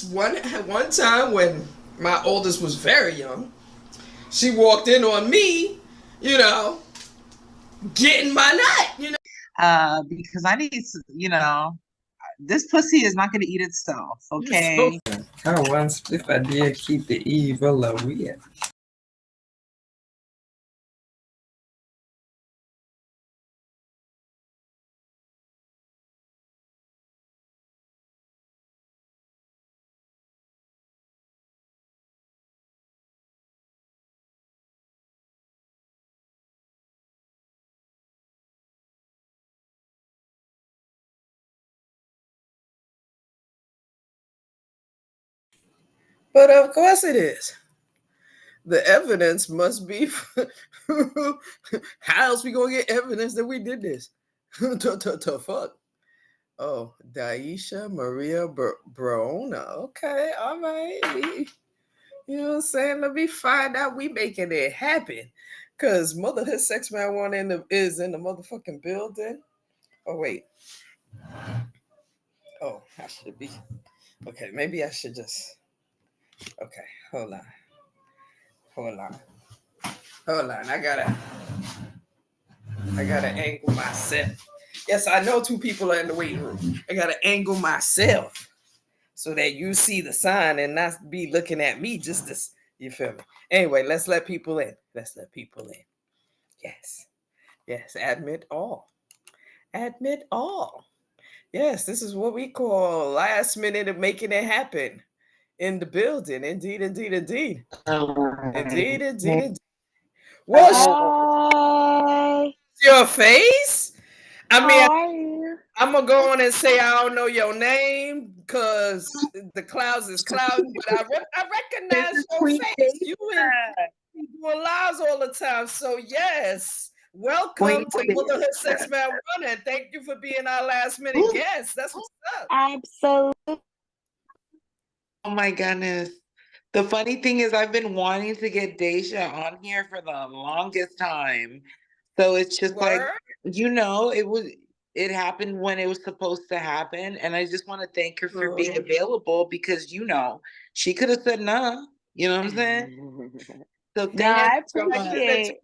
One time when my oldest was very young, she walked in on me, you know, getting my nut. Because I need to, this pussy is not going to eat itself, So okay? I once if I did keep the evil away. but of course it is. The evidence must be. How else we gonna get evidence that we did this? The fuck. Oh, Daisha Maria Brona. Okay, all right. You know what I'm saying? Let me find out we making it happen. Cause motherhood sex marijuana is in the motherfucking building. Oh wait. Oh, I should be. Okay, maybe I should just. Okay, hold on. Hold on. Hold on. I gotta angle myself. Yes, I know two people are in the waiting room. I gotta angle myself so that you see the sign and not be looking at me just this. You feel me? Anyway, let's let people in. Let's let people in. Yes. Yes. Admit all. Admit all. Yes, this is what we call last minute of making it happen in the building. Indeed, indeed, indeed. Indeed, indeed, indeed. What's Hi, your face? I mean, how are you? I'm gonna go on and say I don't know your name because the clouds is cloudy, but I This recognize is your Queen face. You and Daisha. you doing lives all the time. So yes, welcome Queen to Motherhood Sex Daisha. Marijuana, and thank you for being our last minute guest. That's what's up. Absolutely. Oh my goodness. The funny thing is, I've been wanting to get Daisha on here for the longest time. So it's just like, Word. it happened when it was supposed to happen. And I just want to thank her for being Mhm. available because, she could have said nah. You know what I'm saying? So No, thank And I you so much. appreciate.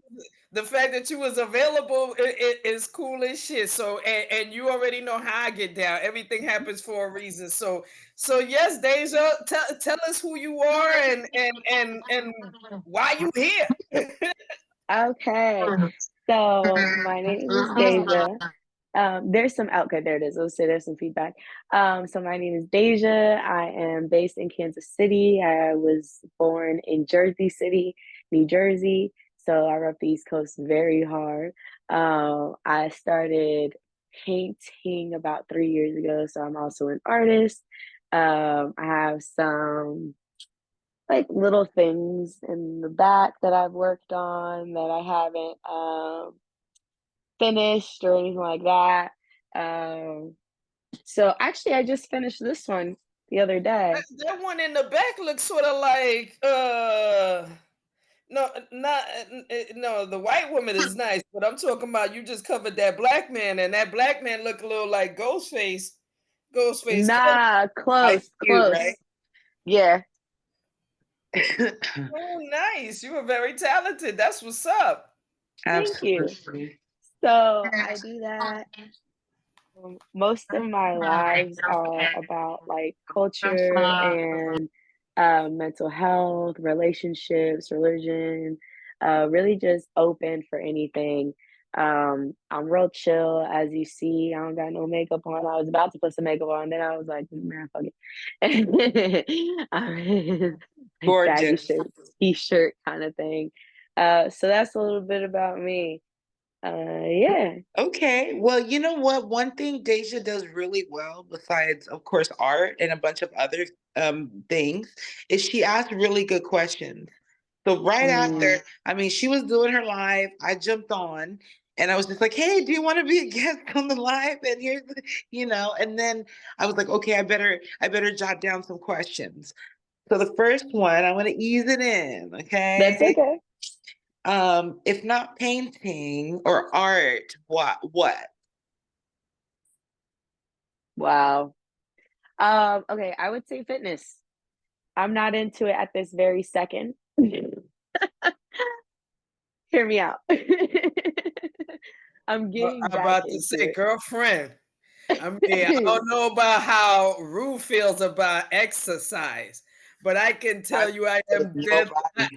the fact that you was available is cool as shit. So and you already know how I get down. Everything happens for a reason. So yes, Deja, tell us who you are and why you here. Okay, so my name is Deja. There's some okay, there it is. Let's say there's some feedback. So my name is Deja. I am based in Kansas City. I was born in Jersey City, New Jersey. So I rep the East Coast very hard. I started painting about 3 years ago. So I'm also an artist. I have some like little things in the back that I've worked on that I haven't finished or anything like that. Um, so actually, I just finished this one the other day. That one in the back looks sort of like no, not no. The white woman is nice, but I'm talking about you just covered that black man, and that black man look a little like Ghostface. Ghostface Killer. Nah, Ice close, Cube, right? close. Yeah, Oh, nice. You were very talented. That's what's up. thank you. Absolutely. So I do that. Most of my lives are about like culture and mental health, relationships, religion, really just open for anything. I'm real chill, as you see. I don't got no makeup on. I was about to put some makeup on, then I was like, man, fuck it. Like baggy Gorgeous. shirt, t-shirt kind of thing. So that's a little bit about me. Yeah. Okay. Well, you know what? One thing Deja does really well, besides, of course, art and a bunch of other things, is she asks really good questions. So right Mm. after, I mean, she was doing her live, I jumped on and I was just like, hey, do you want to be a guest on the live? And here's and then I was like, okay, I better jot down some questions. So the first one, I want to ease it in, That's okay? okay. If not painting or art, what? Wow. Okay, I would say fitness. I'm not into it at this very second. Hear me out. I'm Well, getting I'm back about to into say, it. girlfriend. I mean, I don't know about how Rue feels about exercise, but I can tell you I am dead.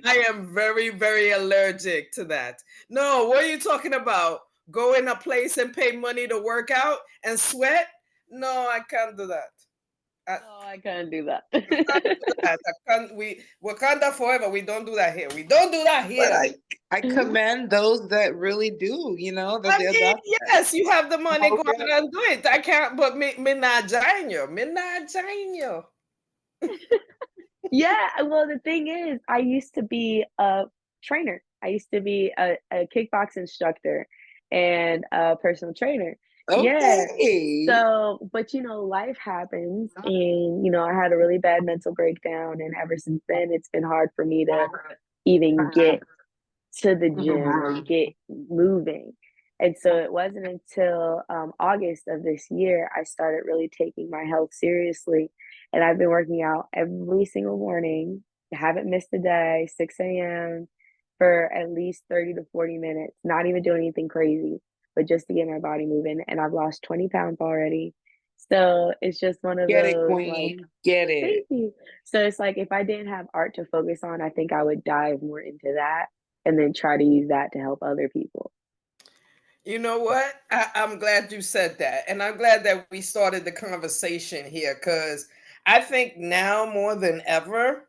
I am very, very allergic to that. No, what are you talking about? Go in a place and pay money to work out and sweat? No, I can't do that. I, No, I can't do that. that. I can't, Wakanda forever. We don't do that here. We don't do that But here. I commend those that really do, you know, that I they're mean, about yes, you have the money, go that. out and do it. I can't, but me not join you. Me not join you. Yeah, well, the thing is, I used to be a trainer. I used to be a kickbox instructor and a personal trainer. Yeah. Okay. So, but life happens, and I had a really bad mental breakdown, and ever since then, it's been hard for me to even get to the gym or get moving. And so it wasn't until August of this year I started really taking my health seriously. And I've been working out every single morning. I haven't missed a day, 6 a.m. for at least 30 to 40 minutes, not even doing anything crazy, but just to get my body moving. And I've lost 20 pounds already. So it's just one of Get it, those like, queen. Get it. thank you. So it's like if I didn't have art to focus on, I think I would dive more into that and then try to use that to help other people. You know what? I'm glad you said that. And I'm glad that we started the conversation here because I think now more than ever,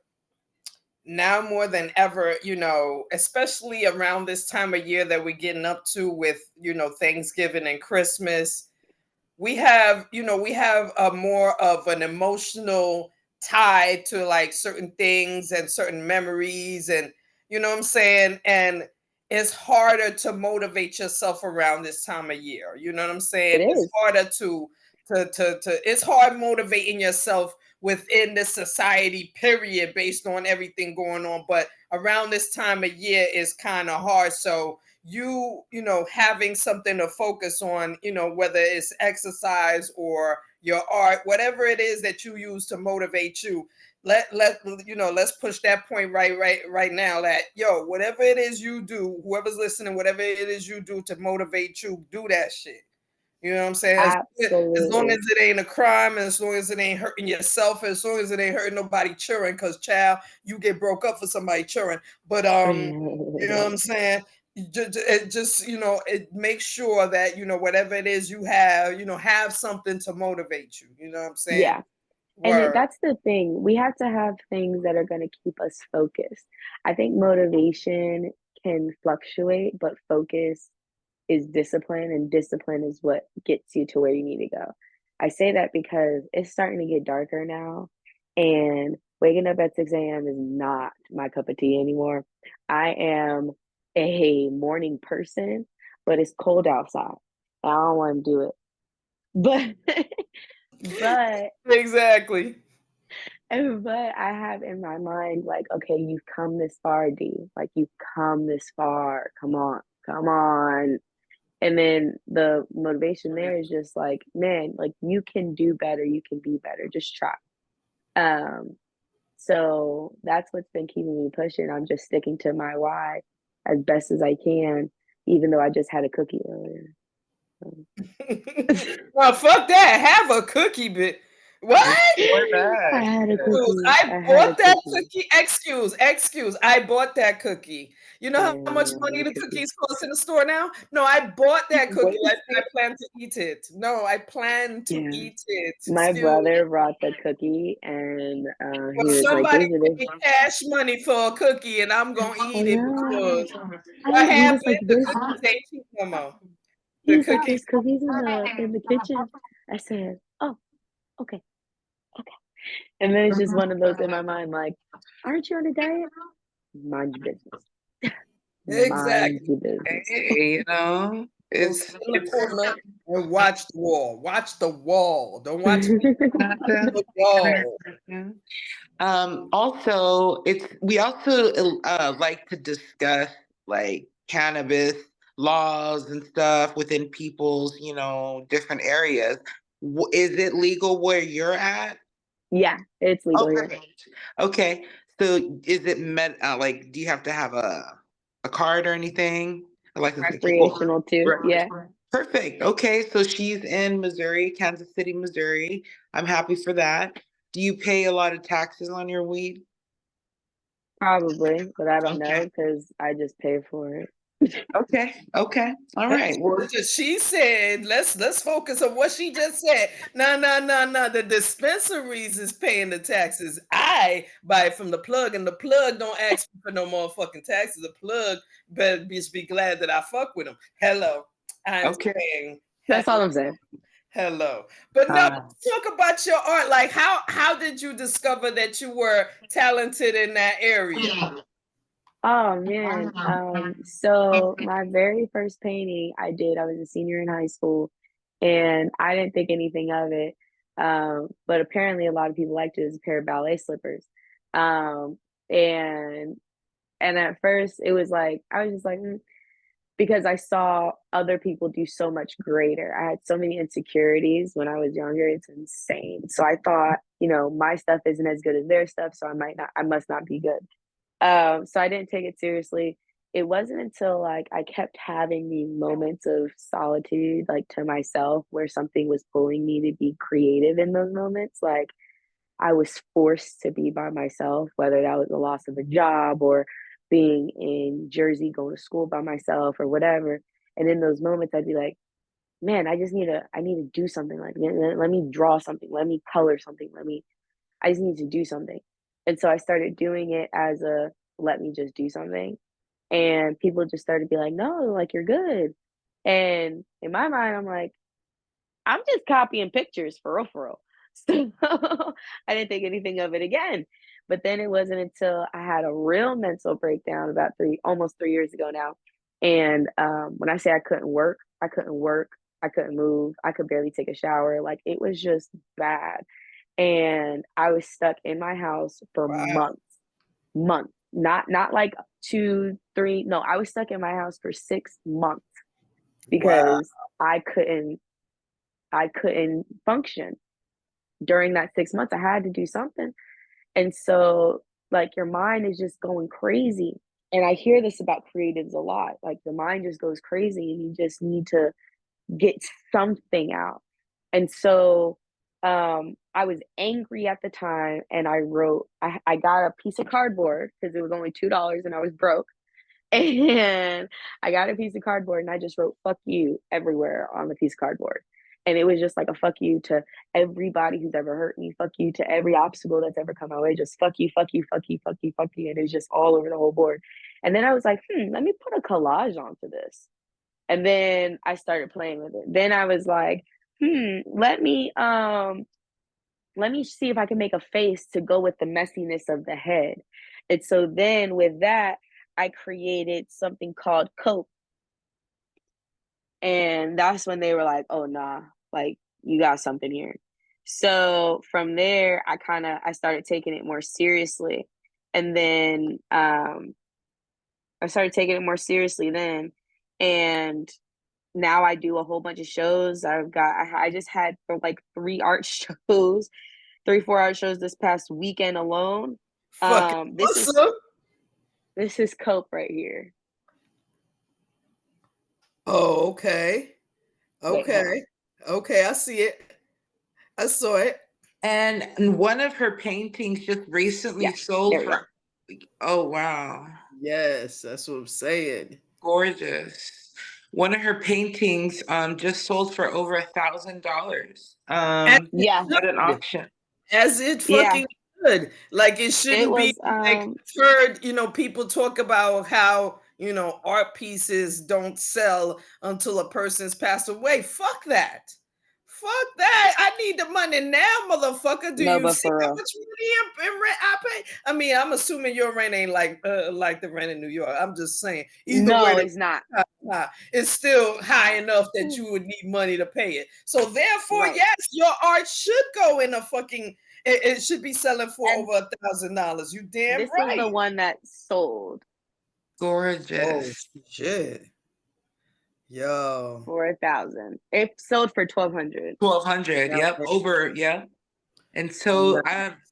especially around this time of year that we're getting up to with, Thanksgiving and Christmas, we have a more of an emotional tie to like certain things and certain memories, and you know what I'm saying? And it's harder to motivate yourself around this time of year. You know what I'm It saying? It's is. harder to it's hard motivating yourself within the society period based on everything going on, but around this time of year is kind of hard. So having something to focus on, whether it's exercise or your art, whatever it is that you use to motivate you, let's push that point right now, that whatever it is you do, whoever's listening, whatever it is you do to motivate you, do that shit. You know what I'm saying? As long as Absolutely. it ain't a crime, as long as it ain't hurting yourself, as long as it ain't hurting nobody children, because child, you get broke up for somebody children. But you know what I'm saying? It makes sure that whatever it is you have something to motivate you. You know what I'm saying? Yeah. And Word. that's the thing. We have to have things that are going to keep us focused. I think motivation can fluctuate, but focus is discipline, and discipline is what gets you to where you need to go. I say that because it's starting to get darker now, and waking up at 6 a.m. is not my cup of tea anymore. I am a morning person, but it's cold outside. I don't want to do it. But but Exactly. but I have in my mind, like, okay, you've come this far, D. Like, you've come this far. Come on, come on. And then the motivation there is just like, man, like you can do better, you can be better. Just try. Um, so that's what's been keeping me pushing. I'm just sticking to my why as best as I can, even though I just had a cookie earlier. Well, fuck that. Have a cookie, bit. What? Or I that. had a Excuse, cookie. I I had a bought that cookie. cookie. Excuse. I bought that cookie. You know how much Yeah, I money had a the cookie. cookies cost in the store now? No, I bought that What cookie. is I it? plan to eat it. No, I plan to Yeah. eat it. My Excuse. brother brought the cookie, and Well, he was like, somebody "Is it?" pay cash money for a cookie, and I'm gonna I eat it know. because what He was like, happened? The "There's." cookies ain't cheap no more. He The was like, cookies. "There's cookies in the kitchen." I said, "Oh, okay, okay." And then it's just one of those in my mind, like, "Aren't you on a diet? Mind your business. Mind Exactly. your business." Hey, Go it's sit in the corner and watch the wall. Watch the wall. Don't watch me. not The wall. also we also like to discuss like cannabis laws and stuff within people's, different areas. Is it legal where you're at? Yeah, it's legal here. perfect. Okay. So is it like, do you have to have a card or anything? A license to keep? Recreational too. Right. Yeah. Perfect. Okay. So she's in Missouri, Kansas City, Missouri. I'm happy for that. Do you pay a lot of taxes on your weed? Probably, but I don't Okay. know because I just pay for it. Okay. Okay. All right. Well, She said, let's focus on what she just said. No, no, no, no. The dispensaries is paying the taxes. I buy it from the plug, and the plug don't ask for no motherfucking taxes. The plug better just be glad that I fuck with him. Hello. I'm okay. saying That's all I'm saying. hello. But no, let's talk about your art. Like how did you discover that you were talented in that area? Oh man. So my very first painting I did, I was a senior in high school and I didn't think anything of it. But apparently a lot of people liked it as a pair of ballet slippers. Um, and and at first it was like I was just like because I saw other people do so much greater. I had so many insecurities when I was younger. It's insane. So I thought, my stuff isn't as good as their stuff, so I must not be good. So I didn't take it seriously. It wasn't until like I kept having these moments of solitude, like to myself, where something was pulling me to be creative in those moments. Like I was forced to be by myself, whether that was the loss of a job or being in Jersey going to school by myself or whatever. And in those moments, I'd be like, man, I need to do something. Like, man, let me draw something. Let me color something. I just need to do something. And so I started doing it as a let me just do something. And people just started to be like, no, like you're good. And in my mind, I'm like, I'm just copying pictures for real, for real. So I didn't think anything of it again. But then it wasn't until I had a real mental breakdown about almost 3 years ago now. And when I say I couldn't work, I couldn't work. I couldn't move. I could barely take a shower. Like it was just bad. And I was stuck in my house for Wow. months, not like 2, 3. No, I was stuck in my house for 6 months Wow. because I couldn't function during that 6 months. I had to do something. And so, like, your mind is just going crazy. And I hear this about creatives a lot. Like, your mind just goes crazy and you just need to get something out. And so, I was angry at the time and I got a piece of cardboard because it was only $2 and I was broke. And I got a piece of cardboard and I just wrote fuck you everywhere on the piece of cardboard. And it was just like a fuck you to everybody who's ever hurt me, fuck you to every obstacle that's ever come my way, just fuck you, fuck you, fuck you, fuck you, fuck you. And it was just all over the whole board. And then I was like, let me put a collage onto this. And then I started playing with it. Then I was like, let me see if I can make a face to go with the messiness of the head. And so then with that, I created something called cope. And that's when they were like, oh nah, like you got something here. So from there, I started taking it more seriously. And then I started taking it more seriously then. And now I do a whole bunch of shows. I just had for like 4 art shows this past weekend alone. Fucking awesome. This is cope right here. Oh, okay. Wait, hold on. Okay, I see it. I saw it. And one of her paintings just recently sold there we go. for, oh, wow. Yes, that's what I'm saying. Gorgeous. One of her paintings just sold for over $1,000 Yeah. at an auction. As it Yeah. fucking should. Like it shouldn't It be was like I've heard, people talk about how, art pieces don't sell until a person's passed away. Fuck that. Fuck that. I need the money now, motherfucker. Do no, you but see for how real. much money in rent I pay? I mean, I'm assuming your rent ain't like the rent in New York. I'm just saying. Either way, No, it's not. it's still high enough that you would need money to pay it. So therefore, Right. yes, your art should go in a fucking. It should be selling for And over $1,000. You damn this right. is the one that sold Gorgeous. Shit. Yo. for 1,000. It sold for 1,200. 1,200. Yep. Over. Yep. And so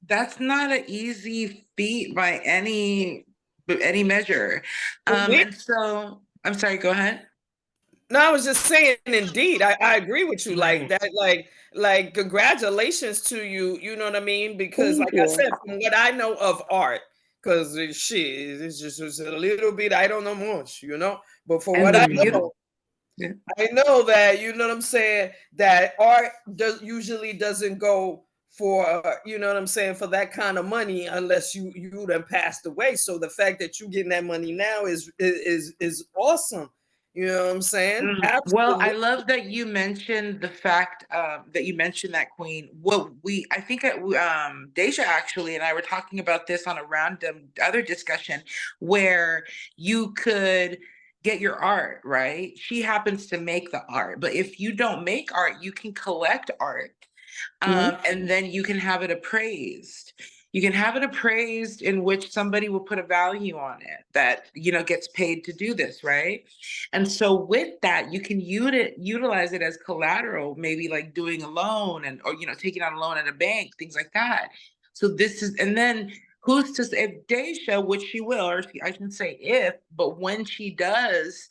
that's not an easy feat by any measure. And so I'm sorry, go ahead. No, I was just saying, indeed, I agree with you. Like that, like congratulations to you. You know what I mean? Because, Thank like I you. said, from what I know of art, because shit, it's just a little bit. I don't know much, you know. But for And what the I beauty, know, I know that you know what I'm saying. That art usually doesn't go for you know what I'm saying, for that kind of money unless you done passed away. So the fact that you getting that money now is awesome. You know what I'm saying? Well, I Absolutely. love that you mentioned the fact that you mentioned that, Queen. I think Deja actually and I were talking about this on a random other discussion where you could get your art, right? She happens to make the art, but if you don't make art, you can collect art, and then you can have it appraised. You can have it appraised in which somebody will put a value on it that, gets paid to do this, right? And so with that, you can utilize it as collateral, maybe like doing a loan or, taking out a loan at a bank, things like that. So and then who's to say if Daisha, which she will, I can say if, but when she does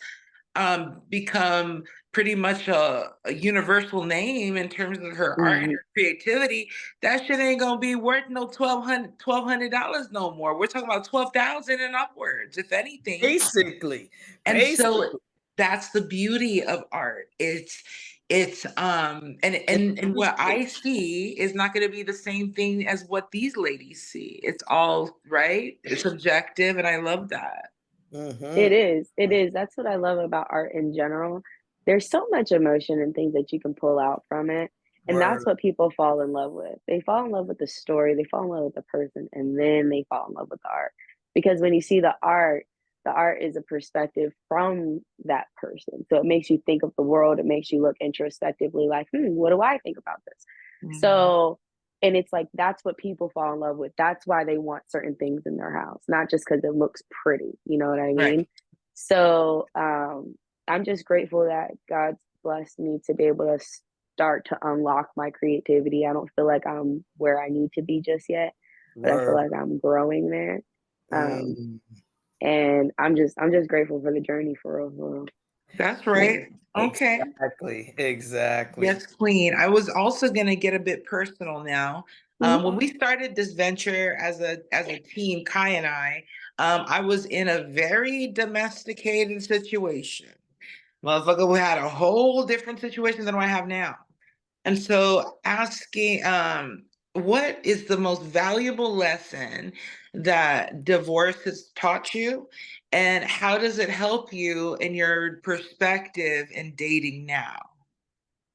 become pretty much a universal name in terms of her art and her creativity, that shit ain't gonna be worth no $1,200 no more. We're talking about 12,000 and upwards, if anything. Basically, And so that's the beauty of art. It's and what I see is not going to be the same thing as what these ladies see. It's all right. It's subjective, and I love that. It is. It is. That's what I love about art in general. There's so much emotion and things that you can pull out from it. And that's Word. what people fall in love with. They fall in love with the story, they fall in love with the person, and then they fall in love with the art. Because when you see the art is a perspective from that person. So it makes you think of the world, it makes you look introspectively like, what do I think about this? So, and it's like that's what people fall in love with. That's why they want certain things in their house, not just because it looks pretty. You know what I mean? Right. So I'm just grateful that God's blessed me to be able to start to unlock my creativity. I don't feel like I'm where I need to be just yet, but I feel like I'm growing there. And I'm just grateful for the journey for real. That's right. Okay. Exactly. Yes, Queen. I was also going to get a bit personal now. When we started this venture as a team, Kai and I was in a very domesticated situation. Motherfucker, we had a whole different situation than what I have now. And so asking, what is the most valuable lesson that divorce has taught you? And how does it help you in your perspective in dating now?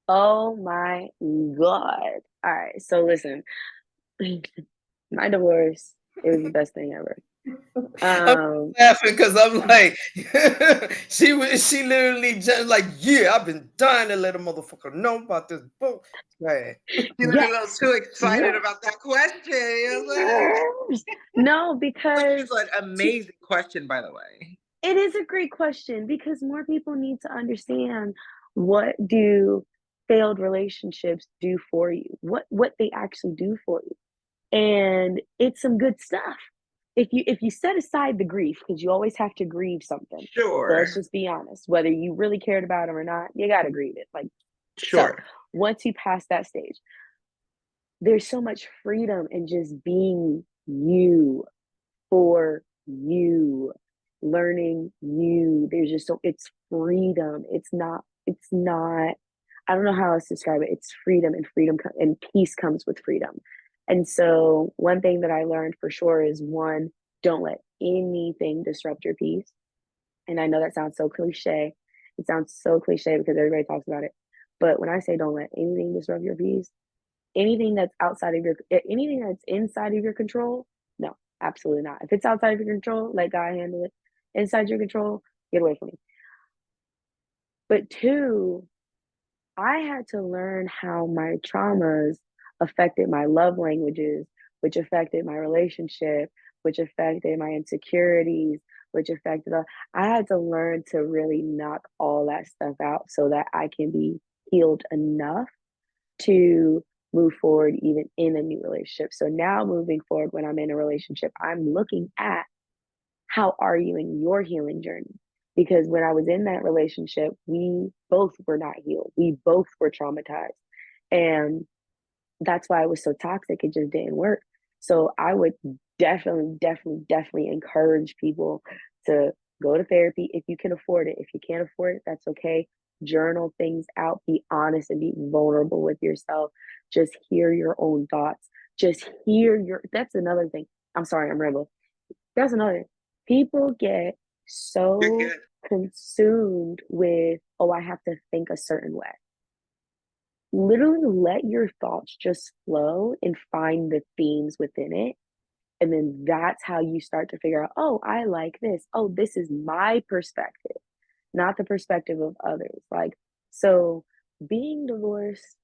Oh my God. All right. So listen, my divorce, it was the best thing ever. I'm laughing because I'm like, she literally just like, yeah, I've been dying to let a motherfucker know about this book. Right. You're a little too excited about that question. You know No, because it's an amazing question, by the way. it is a great question because more people need to understand what do failed relationships do for you, what they actually do for you. And it's some good stuff. If you set aside the grief, because you always have to grieve something. So let's Sure. just be honest. Whether you really cared about them or not, you gotta grieve it. Like Sure. so once you pass that stage, there's so much freedom in just being you for you, learning you. There's just it's freedom. It's not, I don't know how else to describe it. It's freedom, and and peace comes with freedom. And so one thing that I learned for sure is one, don't let anything disrupt your peace. And I know that sounds so cliche. It sounds so cliche because everybody talks about it. But when I say don't let anything disrupt your peace, anything that's inside of your control, no, absolutely not. If it's outside of your control, let God handle it. Inside your control, get away from me. But two, I had to learn how my traumas affected my love languages, which affected my relationship, which affected my insecurities, which affected I had to learn to really knock all that stuff out so that I can be healed enough to move forward even in a new relationship. So now moving forward, when I'm in a relationship, I'm looking at how are you in your healing journey? Because when I was in that relationship, we both were not healed. We both were traumatized. And that's why it was so toxic. It just didn't work. So I would definitely encourage people to go to therapy if you can afford it. If you can't afford it, that's okay. Journal things out, be honest and be vulnerable with yourself. Just hear your own thoughts. Just hear that's another thing. I'm sorry, I'm rebel. That's another. People get so consumed with, oh, I have to think a certain way. Literally let your thoughts just flow and find the themes within it. And then that's how you start to figure out, oh, I like this. Oh, this is my perspective, not the perspective of others. Like, so being divorced,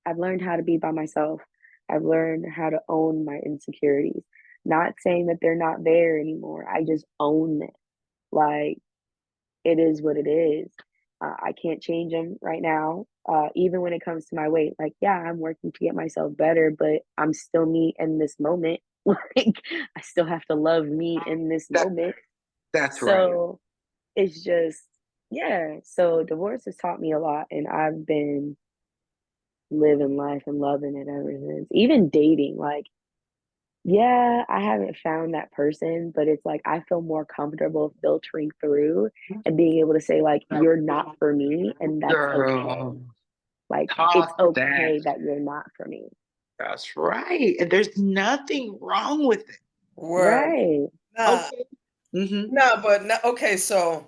I've learned how to be by myself. I've learned how to own my insecurities. Not saying that they're not there anymore. I just own it. Like, it is what it is. I can't change them right now. Even when it comes to my weight, like, yeah, I'm working to get myself better, but I'm still me in this moment. Like, I still have to love me in this moment. That's right. So it's just, yeah. So divorce has taught me a lot, and I've been living life and loving it ever since. Even dating, like, yeah, I haven't found that person, but it's like I feel more comfortable filtering through and being able to say, like, you're not for me, and that's okay. Girl, Like, it's talk okay that. that you're not for me. That's right. And there's nothing wrong with it. Word. Right. Nah, Okay. Mm-hmm. nah, but no, okay, so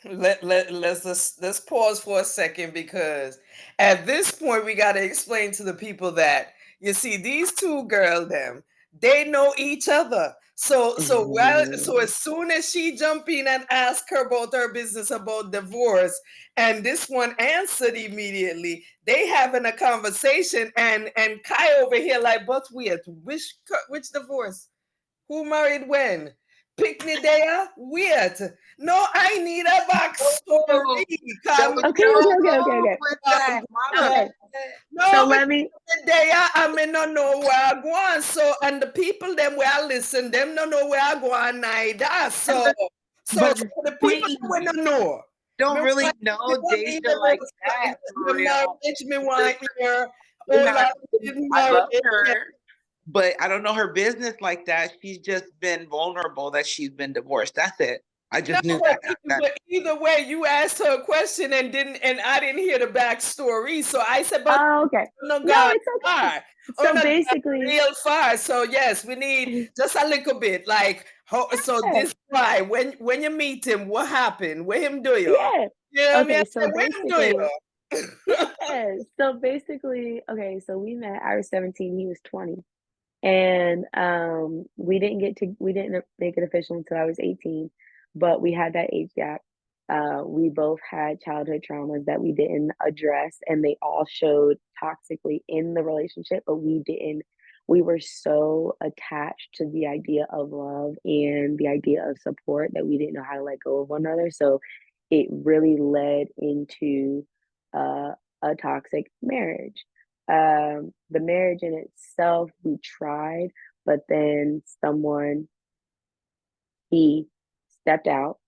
let's pause for a second, because at this point we got to explain to the people that, you see, these two girls, them, they know each other. So as soon as she jump in and ask her about her business about divorce, and this one answered immediately, they having a conversation, and Kai over here like, but wait, which divorce? Who married when? Picnic there? Wait. No, I need a backstory. There was Okay, no okay. wrong with that. My Okay. bad. No, So let me, there, I may not know where I go on. So, and the people them where I listen, them don't know where I go on neither. So But the people we we don't know. don't Me really want- me know want Daisha hear like about that for the real. marriage, me want hear. You Oh, have- Lord, didn't I marry. love her, but I don't know her business like that. She's just been vulnerable that she's been divorced. That's it. I just knew But that. either way, you asked her a question and I didn't hear the backstory. So I said, but oh, okay. no, No, God, it's okay. far. Oh, So no, God, basically, real far. So yes, we need just a little bit. Like, so yeah, this guy, when you meet him, what happened? What him do you? yeah. You know what I mean? Okay, I so said, what him do basically, you? yeah. So basically, okay, so we met, I was 17, he was 20. And we didn't make it official until I was 18, but we had that age gap. We both had childhood traumas that we didn't address, and they all showed toxically in the relationship, but we were so attached to the idea of love and the idea of support that we didn't know how to let go of one another. So it really led into uh, a toxic marriage. The marriage in itself, we tried, but then he stepped out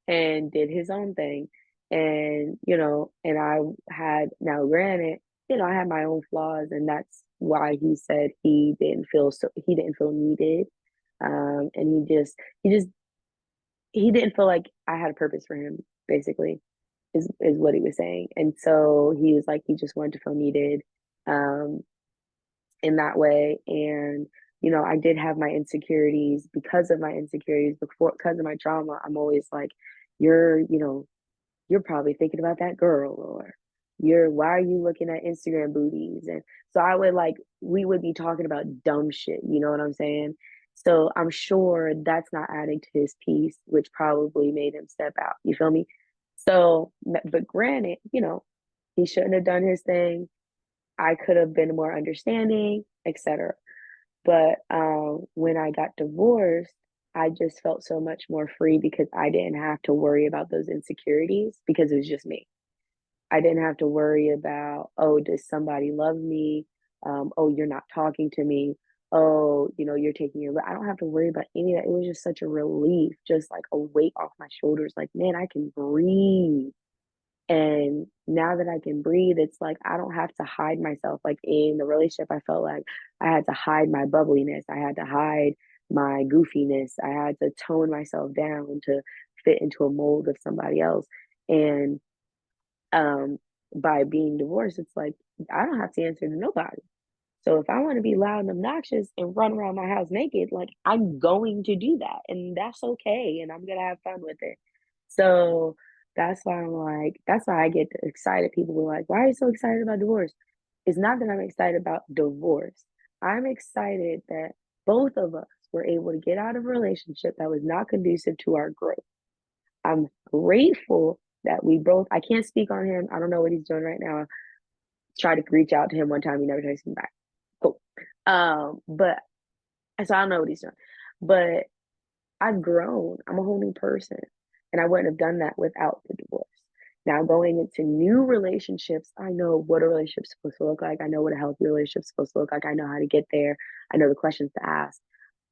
and did his own thing. And, and I had, now granted, I had my own flaws, and that's why he said he didn't feel needed. And he didn't feel like I had a purpose for him, basically, is what he was saying. And so he was like, he just wanted to feel needed. Um, in that way. And, I did have my insecurities. Because of my insecurities, because of my trauma, I'm always like, you're probably thinking about that girl, or why are you looking at Instagram booties? And so we would be talking about dumb shit, you know what I'm saying? So I'm sure that's not adding to his peace, which probably made him step out. You feel me? So, but granted, he shouldn't have done his thing. I could have been more understanding, etc. But when I got divorced, I just felt so much more free because I didn't have to worry about those insecurities because it was just me. I didn't have to worry about, oh, does somebody love me? Oh, you're not talking to me. Oh, you're taking I don't have to worry about any of that. It was just such a relief, just like a weight off my shoulders. Like, man, I can breathe. And now that I can breathe, it's like I don't have to hide myself. Like in the relationship, I felt like I had to hide my bubbliness. I had to hide my goofiness. I had to tone myself down to fit into a mold of somebody else. And um, by being divorced, it's like I don't have to answer to nobody. So if I want to be loud and obnoxious and run around my house naked, like I'm going to do that, and that's okay, and I'm gonna have fun with it. So that's why I'm like, that's why I get excited. People were like, "Why are you so excited about divorce?" It's not that I'm excited about divorce. I'm excited that both of us were able to get out of a relationship that was not conducive to our growth. I'm grateful that we both, I can't speak on him. I don't know what he's doing right now. Tried to reach out to him one time, he never texted me back. Cool. But so I don't know what he's doing. But I've grown. I'm a whole new person. And I wouldn't have done that without the divorce. Now going into new relationships, I know what a relationship's supposed to look like. I know what a healthy relationship's supposed to look like. I know how to get there. I know the questions to ask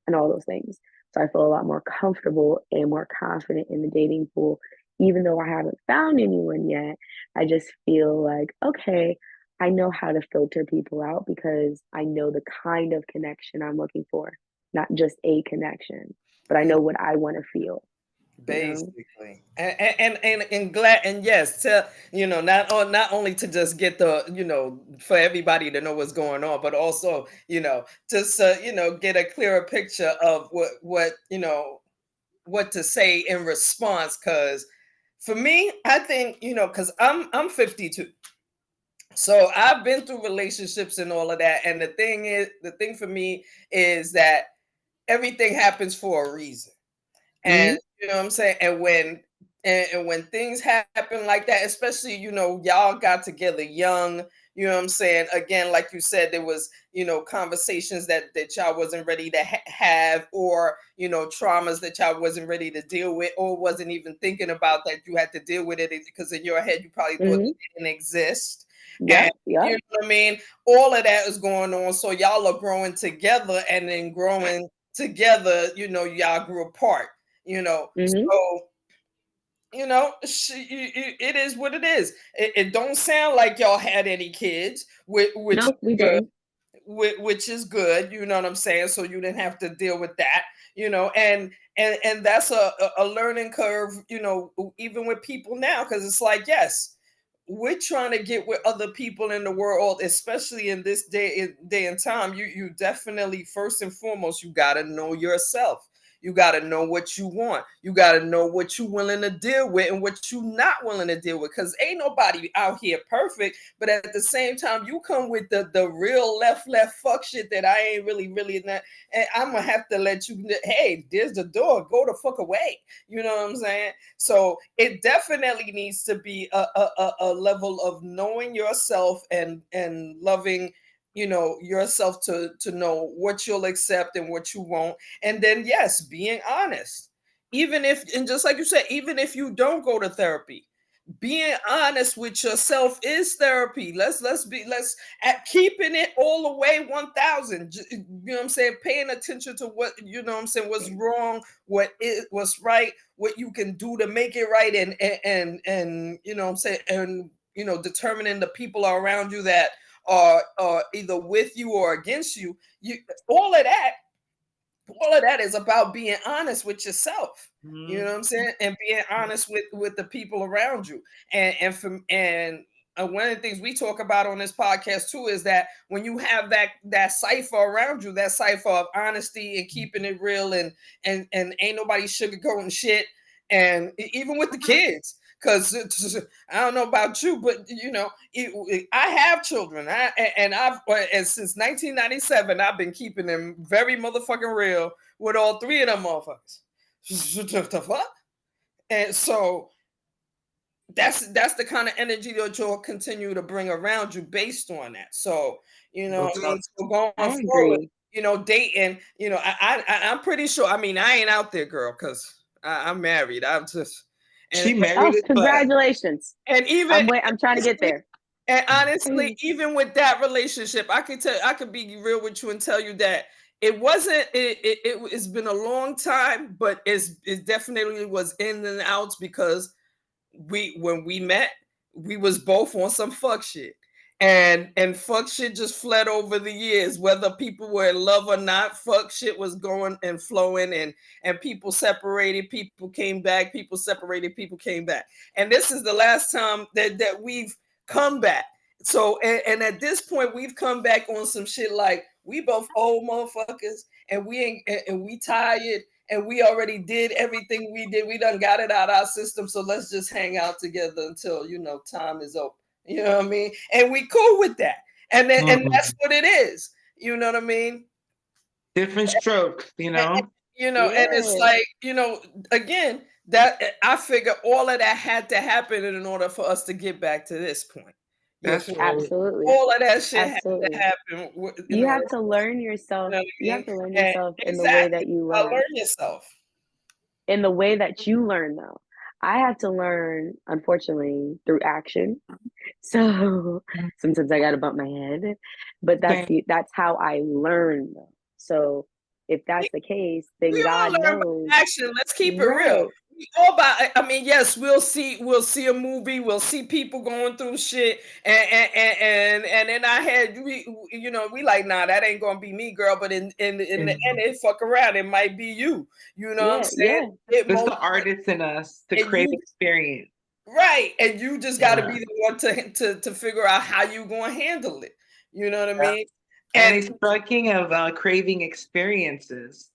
and all those things. So I feel a lot more comfortable and more confident in the dating pool. Even though I haven't found anyone yet, I just feel like, okay, I know how to filter people out because I know the kind of connection I'm looking for, not just a connection, but I know what I want to feel. Basically, and glad, and yes, to not only to just get the for everybody to know what's going on, but also just get a clearer picture of what to say in response. Because for me, I think because I'm 52, so I've been through relationships and all of that, and the thing for me is that everything happens for a reason. Mm-hmm. And you know what I'm saying? And when things happen like that, especially, y'all got together young, you know what I'm saying? Again, like you said, there was, conversations that y'all wasn't ready to have, or, traumas that y'all wasn't ready to deal with, or wasn't even thinking about that you had to deal with it because in your head you probably thought Mm-hmm. it didn't exist. And Yep. you Yep. know what I mean? All of that is going on. So y'all are growing together, and then growing together, y'all grew apart, Mm-hmm. so it is what it is. It don't sound like y'all had any kids, which is Nope, we good, didn't. which is good. You know what I'm saying? So you didn't have to deal with that, and that's a learning curve, even with people now, because it's like, yes, we're trying to get with other people in the world, especially in this day and time. You definitely, first and foremost, you got to know yourself. You got to know what you want. You got to know what you're willing to deal with and what you're not willing to deal with. Because ain't nobody out here perfect. But at the same time, you come with the real left fuck shit that I ain't really not. And I'm going to have to let you, hey, there's the door. Go the fuck away. You know what I'm saying? So it definitely needs to be a level of knowing yourself and loving yourself to know what you'll accept and what you won't, and then yes, being honest, even if, and just like you said, even if you don't go to therapy, being honest with yourself is therapy. Let's at keeping it all the way 1000, you know what I'm saying, paying attention to what, what I'm saying, what's wrong, what's right, what you can do to make it right, and what I'm saying, and determining the people around you that are either with you or against you. All of that is about being honest with yourself. You know what I'm saying? And being honest with the people around you. And one of the things we talk about on this podcast too is that when you have that cipher around you, that cipher of honesty and keeping it real, and ain't nobody sugarcoating shit, and even with the kids. Because I don't know about you, but I have children. And since 1997, I've been keeping them very motherfucking real with all three of them motherfuckers. The fuck? And so that's the kind of energy that you'll continue to bring around you based on that. So what I mean, so I going forward, agree. dating, I'm pretty sure. I mean, I ain't out there, girl, because I'm married. I'm just, She And, married as fuck. Congratulations. and even I'm trying to get there. and honestly, even with that relationship, I could be real with you and tell you that it wasn't. It's been a long time, but it definitely was in and outs because when we met, we was both on some fuck shit. And fuck shit just fled over the years, whether people were in love or not. Fuck shit was going and flowing, and people separated, people came back, people separated, people came back. And this is the last time that we've come back. So and at this point, we've come back on some shit like we both old motherfuckers, and we ain't and we tired, and we already did everything we did. We done got it out our system. So let's just hang out together until time is over. You know what I mean? And we cool with that. And then and that's what it is. You know what I mean? Different strokes, And it's like, again, that I figure all of that had to happen in order for us to get back to this point. That's Absolutely. All of that shit Absolutely. had to happen. You have to learn yourself. You have to learn yourself in the way that you learn. Learn yourself. In the way that you learn, though. I had to learn, unfortunately, through action. So sometimes I gotta bump my head, but that's how I learn. Though. So if that's the case, then God knows. Action. Let's keep it real. All about. I mean, yes, we'll see a movie. We'll see people going through shit, and in our head, we like, nah, that ain't gonna be me, girl. But in the end, it fuck around. It might be you. You know what I'm saying? It's the artist in us to crave experience. Right, and you just got to be the one to figure out how you gonna handle it. You know what I mean? And speaking of craving experiences,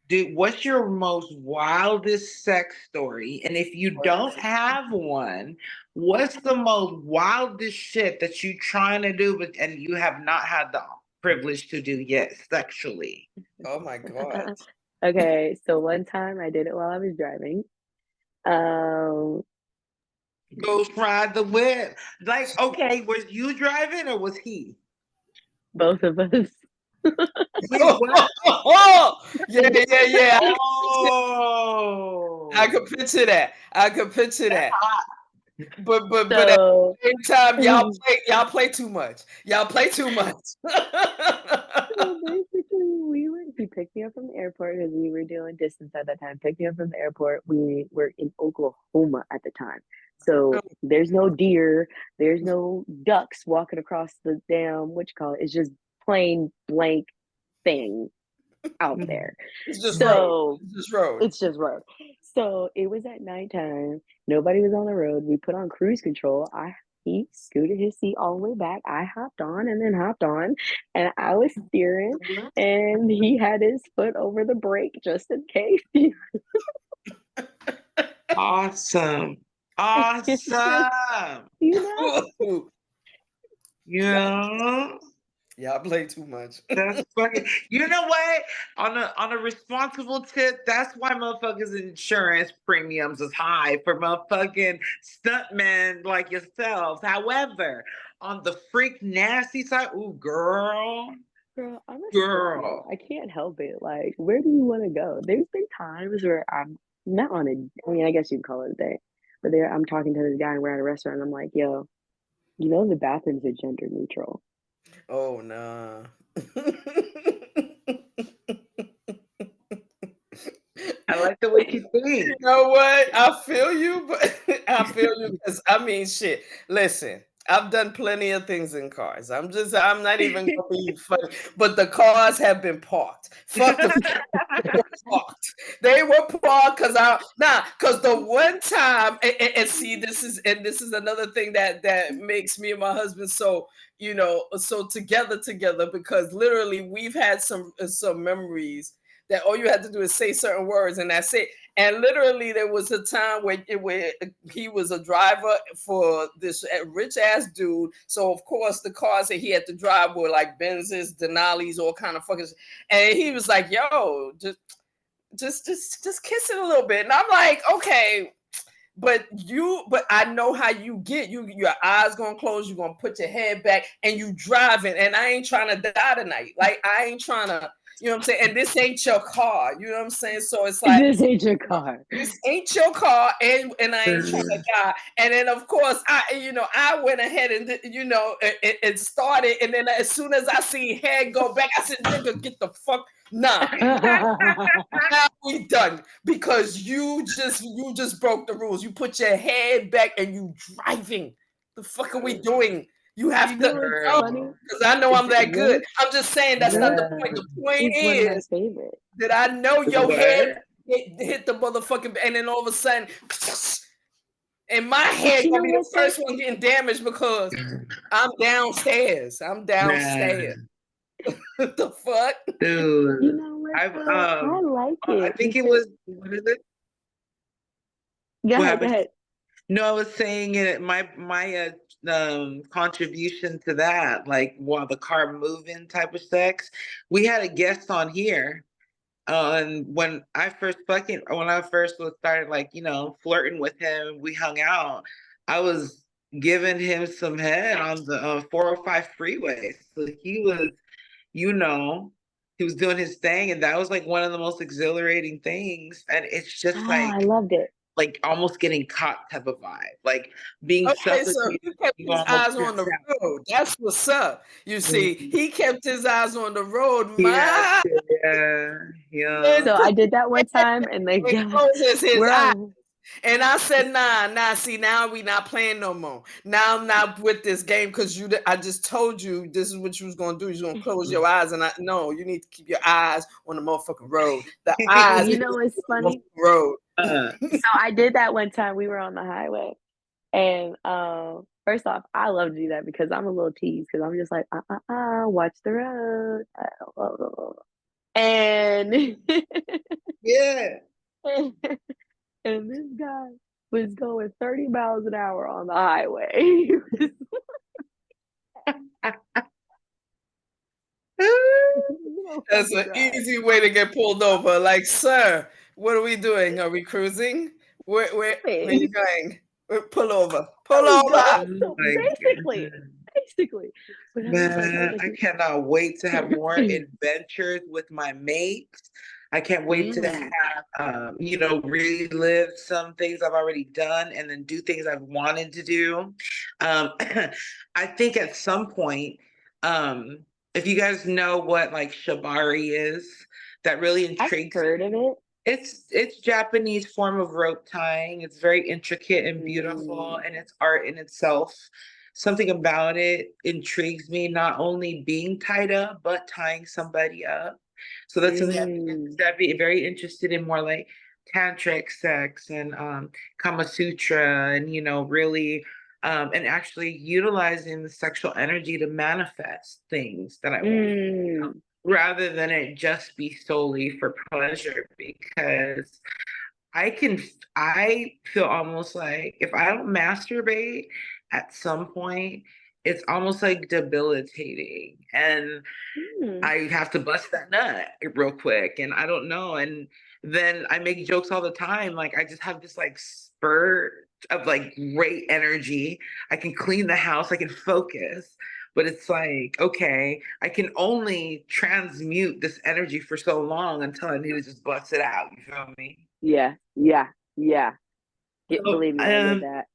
what's your most wildest sex story? And if you don't have one, what's the most wildest shit that you trying to do and you have not had the privilege to do yet sexually? Oh my God. Okay, so one time I did it while I was driving. Ghost ride the whip. Like, okay, was you driving or was he? Both of us. Yeah. Oh, I could picture that. But So, at the same time, y'all play too much. So basically, he picked me up from the airport because we were doing distance at that time. Picked me up from the airport. We were in Oklahoma at the time. So there's no deer, there's no ducks walking across the damn, it's just plain blank thing out there. It's just road. It's just road. So it was at nighttime. Nobody was on the road. We put on cruise control. He scooted his seat all the way back. I hopped on, and I was steering, and he had his foot over the brake just in case. Awesome. Y'all play too much. That's fucking. You know what? On a responsible tip, that's why motherfuckers' insurance premiums is high for motherfucking stuntmen like yourselves. However, on the freak nasty side, girl, I can't help it. Like, where do you want to go? There's been times where I'm not on I guess you can call it a date, but I'm talking to this guy and we're at a restaurant. And I'm like, yo, the bathrooms are gender neutral. Oh no. I like the way you think. You know what? I feel you, but because I mean, shit. Listen, I've done plenty of things in cars. I'm not even gonna be funny, but the cars have been parked. Fuck the they were parked. They were parked because the one time and see this is another thing that makes me and my husband so together because literally we've had some memories that all you had to do is say certain words and that's it. And literally there was a time where he was a driver for this rich ass dude. So of course the cars that he had to drive were like Benzes, Denali's, all kind of fuckers. And he was like, yo, just kiss it a little bit. And I'm like, okay, but I know how you get. Your eyes gonna close, you're gonna put your head back and you driving. And I ain't trying to die tonight. Like I ain't trying to You know what I'm saying? And this ain't your car. You know what I'm saying? So it's like, this ain't your car. this ain't your car, and I ain't trying to die. And then of course I went ahead and it started, and then as soon as I see head go back, I said, nigga, get the fuck. Nah. Now we done, because you just broke the rules. You put your head back and you driving. The fuck are we doing? You have to, because I know I'm that good. I'm just saying that's not the point. The point is that I know your head hit the motherfucking, and then all of a sudden, and my head gonna be the first one getting damaged because I'm downstairs. What the fuck, dude? You know what? I like it. I think it was. What is it? Go ahead. No, I was saying it. My contribution to that, like while the car moving type of sex, we had a guest on here. And when I first started, like, flirting with him, we hung out. I was giving him some head on the 405 freeway. So he was, he was doing his thing, and that was like one of the most exhilarating things. And it's just I loved it. Like almost getting caught type of vibe, like being okay. So he kept his eyes on the road. That's what's up. You see, he kept his eyes on the road. Yeah. So I did that one time, and they closes his eyes. And I said, nah. See, now we not playing no more. Now I'm not with this game, because I just told you this is what you was gonna do. You're gonna close your eyes, and you need to keep your eyes on the motherfucking road. The eyes. It's funny. Road. So I did that one time. We were on the highway, and first off, I love to do that because I'm a little tease, because I'm just like, watch the road. And yeah. And this guy was going 30 miles an hour on the highway. That's an easy way to get pulled over. Like, sir, what are we doing? Are we cruising? Where are you going? Pull over. So basically. Man, I cannot wait to have more adventures with my mates. I can't wait to have, relive some things I've already done, and then do things I've wanted to do. I think at some point, if you guys know what like shibari is, that really intrigues. I've heard of it. It's Japanese form of rope tying. It's very intricate and beautiful, and it's art in itself. Something about it intrigues me, not only being tied up, but tying somebody up. So that's something I'd be very interested in, more like tantric sex and Kama Sutra, and really and actually utilizing the sexual energy to manifest things that I want, rather than it just be solely for pleasure. Because I feel almost like if I don't masturbate at some point, it's almost like debilitating, and I have to bust that nut real quick, and I don't know. And then I make jokes all the time, like I just have this like spurt of like great energy. I can clean the house, I can focus, but it's like, okay, I can only transmute this energy for so long until I need to just bust it out. You feel me? Yeah. Believe me, I get that.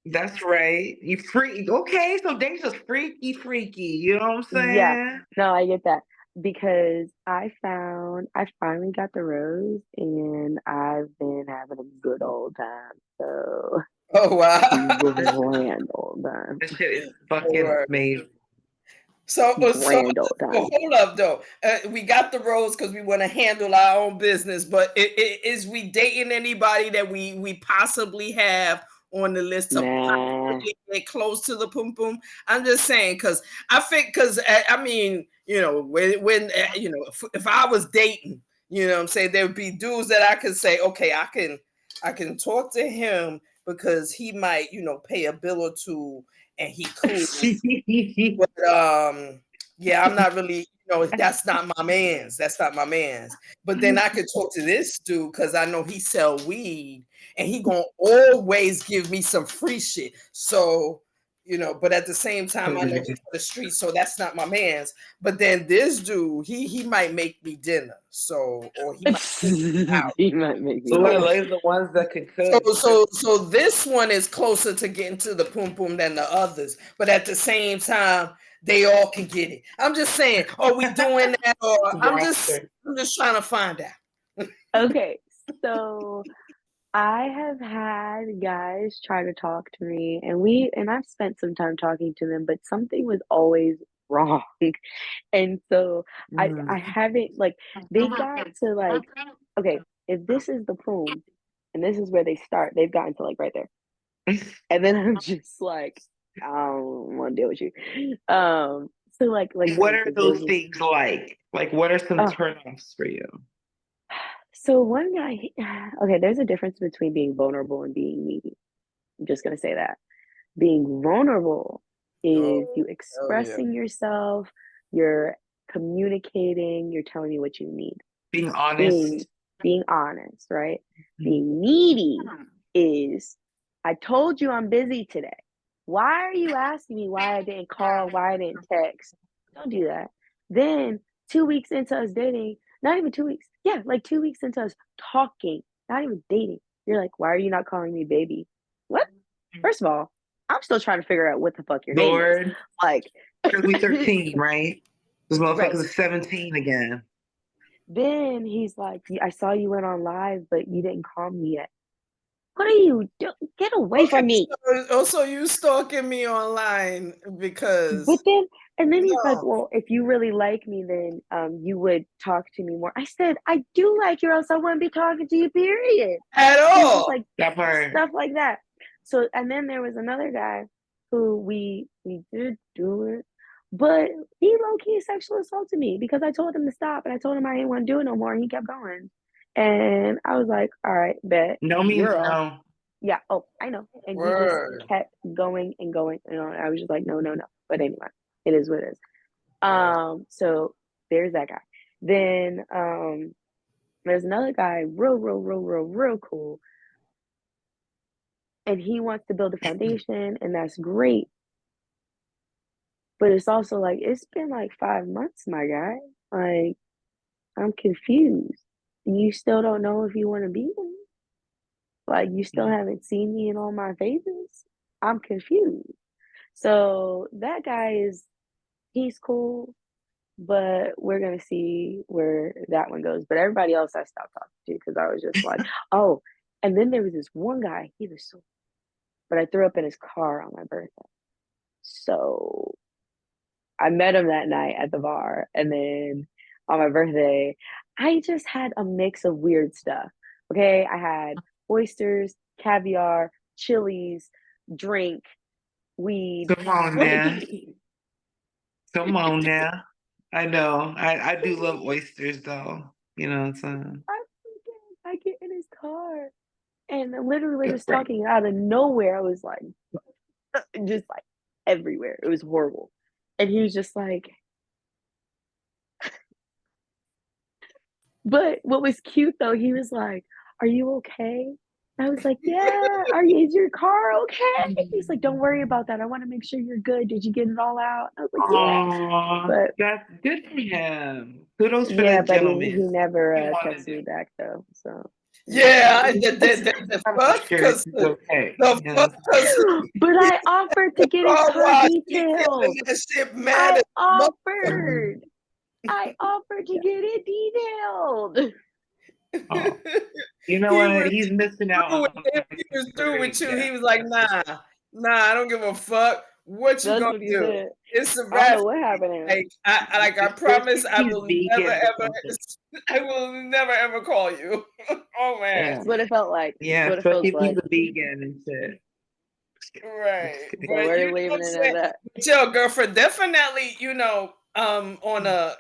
That's right. You freak. Okay, so Daisha's freaky. You know what I'm saying? Yeah. No, I get that, because I finally got the rose, and I've been having a good old time. So. Oh wow. Grand old time. This shit is fucking amazing. So hold up though. We got the rose because we want to handle our own business, but is we dating anybody that we possibly have on the list to get close to the pum pum? I'm just saying, because I think, I mean, when if I was dating, I'm saying, there would be dudes that I could say, okay, I can talk to him because he might, pay a bill or two, and he cool. But yeah, I'm not really, that's not my man's. But then I could talk to this dude because I know he sell weed, and he gonna always give me some free shit. So, but at the same time, I know he's for the streets, so that's not my man's. But then this dude, he might make me dinner, or he might take me out. He might make me. So I like the ones that could cook. So this one is closer to getting to the poom poom than the others, but at the same time, they all can get it. I'm just saying, are we doing that, or I'm just trying to find out. Okay, so I have had guys try to talk to me, and I've spent some time talking to them, but something was always wrong. And so I haven't, like, they got to, like, okay, if this is the poom and this is where they start, they've gotten to, like, right there. And then I'm just like, I don't want to deal with you. So like what are those things like? Like, what are some turnoffs for you? So one guy, okay, there's a difference between being vulnerable and being needy. I'm just gonna say that. Being vulnerable is you expressing yourself, you're communicating, you're telling me what you need. Being honest. Being honest, right? Being needy is, I told you I'm busy today. Why are you asking me why I didn't call, why I didn't text? Don't do that. Then 2 weeks into us dating, not even 2 weeks. Yeah, like 2 weeks into us talking, not even dating. You're like, why are you not calling me baby? What? First of all, I'm still trying to figure out what the fuck your name is. Like, because we 13, right? This motherfucker's 17 again. Then he's like, I saw you went on live, but you didn't call me yet. What are you doing? Get away from me. So you stalking me online because. But then he's like, well, if you really like me, then you would talk to me more. I said, I do like you, or else I wouldn't be talking to you, period. At all. Like that part. Stuff like that. So, and then there was another guy who we did do it, but he low-key sexual assaulted me because I told him to stop, and I told him I didn't want to do it no more, and he kept going. And I was like, all right, bet. No means no. Yeah, oh, I know. And he just kept going and going. I was just like, no. But anyway, it is what it is. So there's that guy. Then there's another guy, real cool. And he wants to build a foundation, and that's great. But it's also like, it's been like 5 months, my guy. Like, I'm confused. You still don't know if you want to be with me? Like, you still haven't seen me in all my phases? I'm confused. So that guy he's cool, but we're going to see where that one goes. But everybody else I stopped talking to because I was just like, oh. And then there was this one guy, he was so, but I threw up in his car on my birthday. So I met him that night at the bar. And then on my birthday, I just had a mix of weird stuff. Okay, I had oysters, caviar, chilies, drink, weed. Come on now. Come on now. I know. I do love oysters though. You know what I'm saying? I get in his car and literally was talking out of nowhere. I was like, just like everywhere. It was horrible. And he was just like, but what was cute though, he was like, are you okay? I was like, yeah. Is your car okay? He's like, don't worry about that. I want to make sure you're good. Did you get it all out? I was like, yeah. But that's good for him. Kudos for that gentleman. He never texted me back though. So yeah, the fuck, because but I offered to get his car detailed. I offered to get it detailed. Oh. You know what? He's missing out. He was through with you. He was like, nah, I don't give a fuck. What you gonna do? Said. It's a wrap. What happened? I promise I will never ever call you. Oh man. Yeah. That's what it felt like. Yeah, especially if he's a vegan and shit. Right. So we're leaving it at that. Yo, girlfriend, definitely, on a,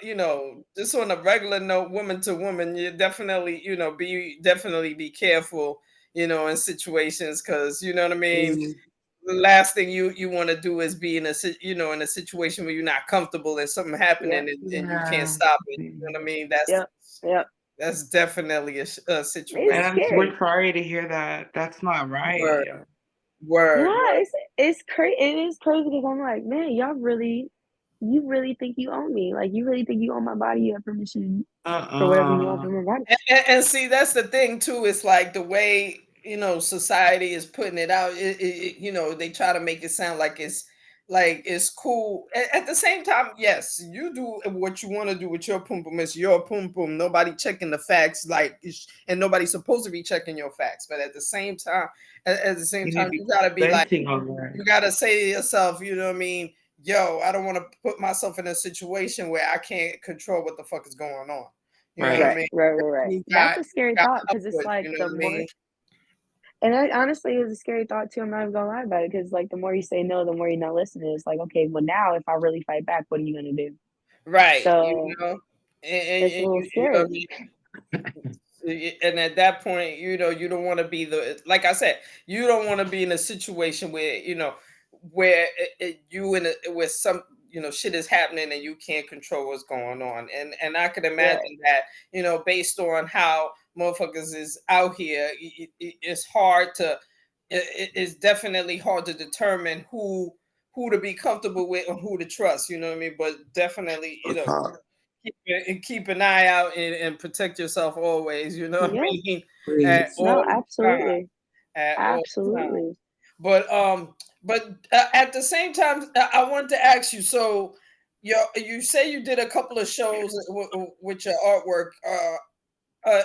just on a regular note, woman to woman, you definitely, be careful, in situations, because you know what I mean. Mm-hmm. The last thing you want to do is be in a situation where you're not comfortable and something happening and you can't stop it. You know what I mean? That's definitely a situation. And we're sorry to hear that. That's not right. Word. Yeah, It's crazy. It is crazy because I'm like, man, you really think you own me? Like, you really think you own my body? You have permission for whatever you want from my body? And see, that's the thing too. It's like the way society is putting it out. They try to make it sound like it's cool. At the same time, yes, you do what you want to do with your pum pum. It's your pum pum. Nobody checking the facts, and nobody's supposed to be checking your facts. But at the same time, You need to you be gotta be like, venting on that. you gotta say to yourself, you know what I mean? Yo, I don't want to put myself in a situation where I can't control what the fuck is going on. You know what I Right. mean? Right. You That's a scary got thought because it's upwards, like you know the what I more, mean? and I, honestly, it was a scary thought too. I'm not even gonna lie about it because like the more you say no, the more you're not listening. It's like, okay, well now if I really fight back, what are you gonna do? Right. So it's a little You know what I scary. mean? And at that point, you don't want to be like I said, you don't want to be in a situation where where where some shit is happening and you can't control what's going on. And I can Right. imagine that based on how motherfuckers is out here, it's hard to it's definitely hard to determine who to be comfortable with and who to trust. You know what I mean? But definitely, keep an eye out and protect yourself always. You know what I Yeah. mean? At Please. No, all time. absolutely. At all time. Absolutely. But at the same time, I wanted to ask you. So, you say you did a couple of shows with your artwork.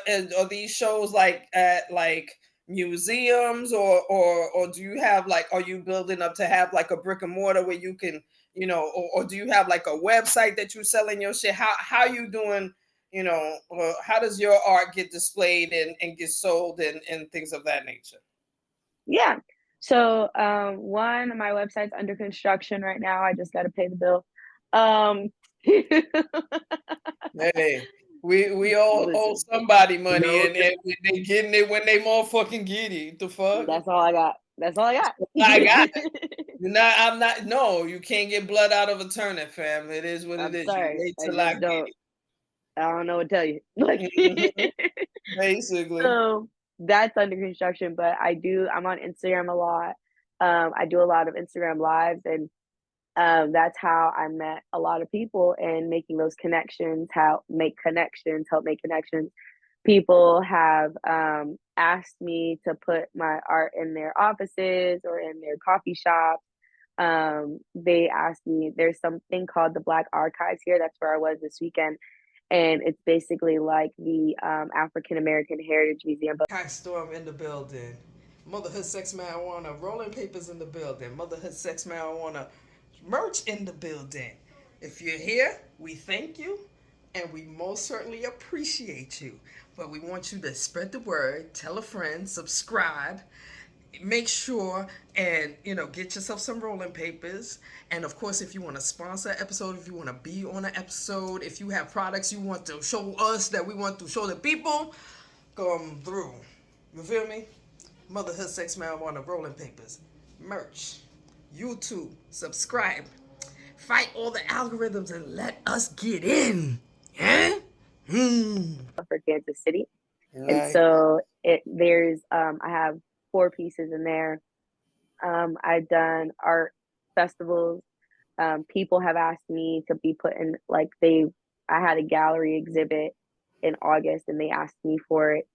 And are these shows like at like museums or do you have like are you building up to have like a brick and mortar where you can or do you have like a website that you selling your shit? How you doing? How does your art get displayed and get sold and things of that nature? Yeah. So one, my website's under construction right now. I just gotta pay the bill. Um Hey, we all owe listen, somebody money, No, and they getting it when they motherfucking get it. The fuck? that's all I got. That's all I got. I got it. You're not. I'm not. No, you can't get blood out of a turnip, fam. It is what it I'm is. You sorry. wait I till I just get don't I don't know what to tell you. Like it. Basically. so that's under construction, but I'm on Instagram a lot. I do a lot of Instagram lives and that's how I met a lot of people and making those connections, help make connections. People have asked me to put my art in their offices or in their coffee shops. They asked me, there's something called the Black Archives here. That's where I was this weekend. And it's basically like the African American Heritage Museum. But Hot storm in the building. Motherhood sex marijuana. Rolling papers in the building. Motherhood sex marijuana. Merch in the building. If you're here, we thank you and we most certainly appreciate you. But we want you to spread the word, tell a friend, subscribe, make sure and get yourself some rolling papers. And of course, if you want to sponsor an episode, if you want to be on an episode, if you have products you want to show us that we want to show the people, come through. You feel me? Motherhood sex marijuana rolling papers, merch, YouTube, subscribe, fight all the algorithms and let us get in. Yeah. for Kansas City. And Nice. so there's I have 4 pieces in there. I've done art festivals. People have asked me to be put in I had a gallery exhibit in August and they asked me for it.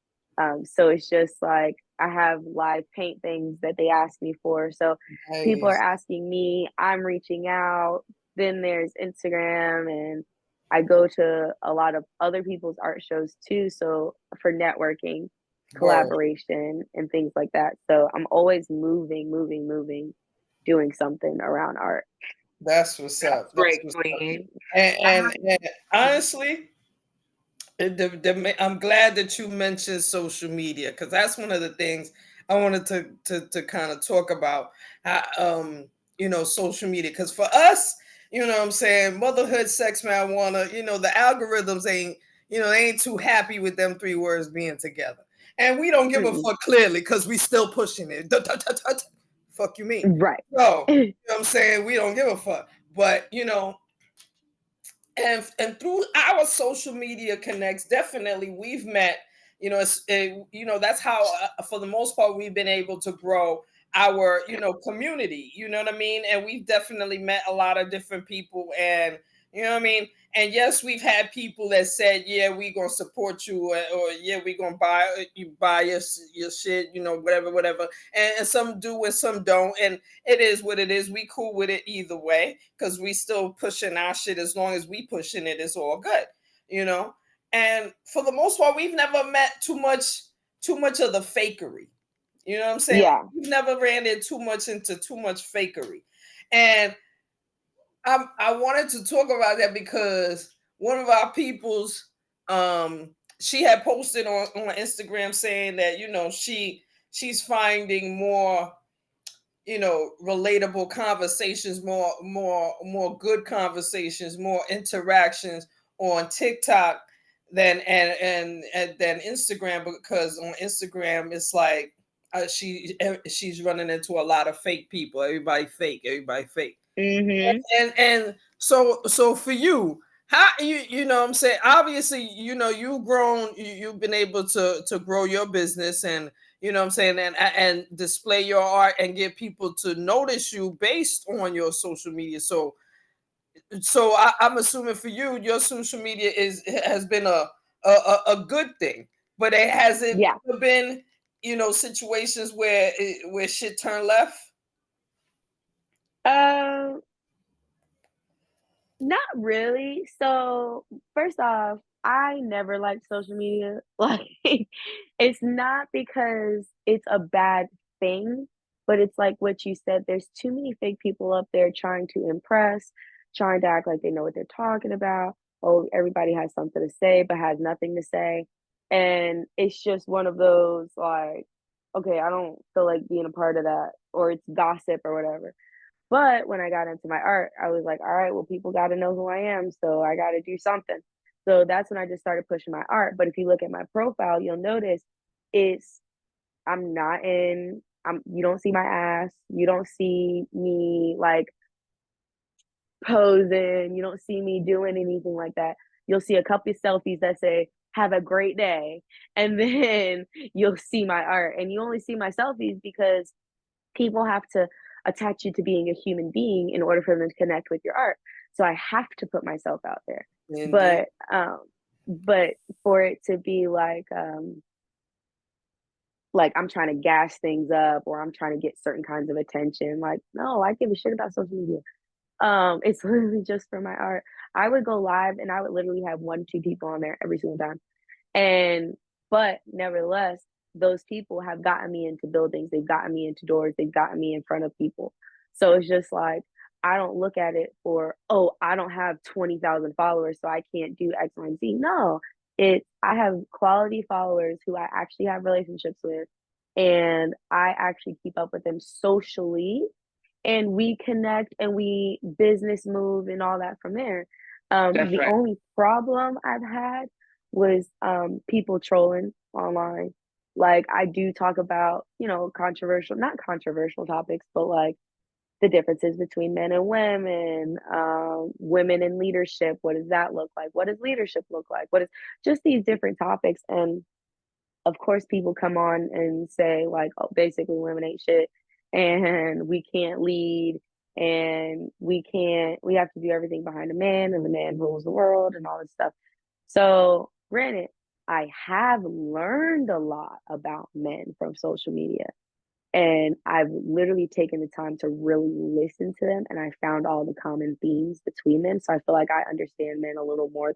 So it's just like I have live paint things that they asked me for. So people are Nice. asking me, I'm reaching out. Then there's Instagram and I go to a lot of other people's art shows too. So for networking, Word. collaboration, and things like that. So I'm always moving, doing something around art. That's what's that's up. That's great, what's up. Queen. And, I have and, and honestly, I'm glad that you mentioned social media because that's one of the things I wanted to kind of talk about. How, social media. Because for us, what I'm saying, motherhood, sex, marijuana, the algorithms ain't, they ain't too happy with them 3 words being together. And we don't give a Mm-mm. fuck clearly because we still pushing it. Fuck you mean? Right. So, what I'm saying? We don't give a fuck. But, and through our social media connects, definitely we've met, that's how, for the most part, we've been able to grow our community, you know what I mean? And we've definitely met a lot of different people, and you know what I mean? And yes, we've had people that said, yeah, we gonna support you, or yeah, we gonna buy your shit, whatever. And some do and some don't, and it is what it is. We cool with it either way, because we still pushing our shit. As long as we pushing it, it's all good, you know. And for the most part, we've never met too much of the fakery. You know what I'm saying? Yeah. We've never ran into too much fakery. And I wanted to talk about that because one of our people's she had posted on Instagram saying that she's finding more relatable conversations, more good conversations, more interactions on TikTok than than Instagram, because on Instagram it's like she's running into a lot of fake people. Everybody fake. Mm-hmm. And so for you, how you know what I'm saying, obviously you've grown, you've been able to grow your business, and you know what I'm saying, and display your art and get people to notice you based on your social media. So I'm assuming for you, your social media has been a good thing, but it hasn't Yeah. been situations where shit turned left. Um, Not really. So, first off, I never liked social media. Like, it's not because it's a bad thing, but it's like what you said, there's too many fake people up there trying to impress, trying to act like they know what they're talking about. Oh, everybody has something to say, but has nothing to say. And it's just one of those, like, okay, I don't feel like being a part of that, or it's gossip or whatever. But when I got into my art, I was like, all right, well, people got to know who I am. So I got to do something. So that's when I just started pushing my art. But if you look at my profile, you'll notice it's, I'm not in, you don't see my ass. You don't see me like posing. You don't see me doing anything like that. You'll see a couple of selfies that say, have a great day. And then you'll see my art. And you only see my selfies because people have to attach you to being a human being in order for them to connect with your art. So I have to put myself out there. Indeed. But for it to be like I'm trying to gas things up, or I'm trying to get certain kinds of attention, like, no, I give a shit about social media. It's literally just for my art. I would go live and I would literally have 1, 2 people on there every single time. And but nevertheless, those people have gotten me into buildings, they've gotten me into doors, they've gotten me in front of people. So it's just like, I don't look at it for, oh, I don't have 20,000 followers, so I can't do X, Y, and Z. No, I have quality followers who I actually have relationships with, and I actually keep up with them socially, and we connect and we business move and all that from there. That's The right. only problem I've had was people trolling online. Like, I do talk about, controversial, not controversial topics, but like the differences between men and women, women in leadership. What does that look like? What does leadership look like? What is just these different topics? And of course, people come on and say, like, oh, basically, women ain't shit, and we can't lead, and we have to do everything behind a man, and the man rules the world, and all this stuff. So, granted, I have learned a lot about men from social media, and I've literally taken the time to really listen to them, and I found all the common themes between them. So I feel like I understand men a little more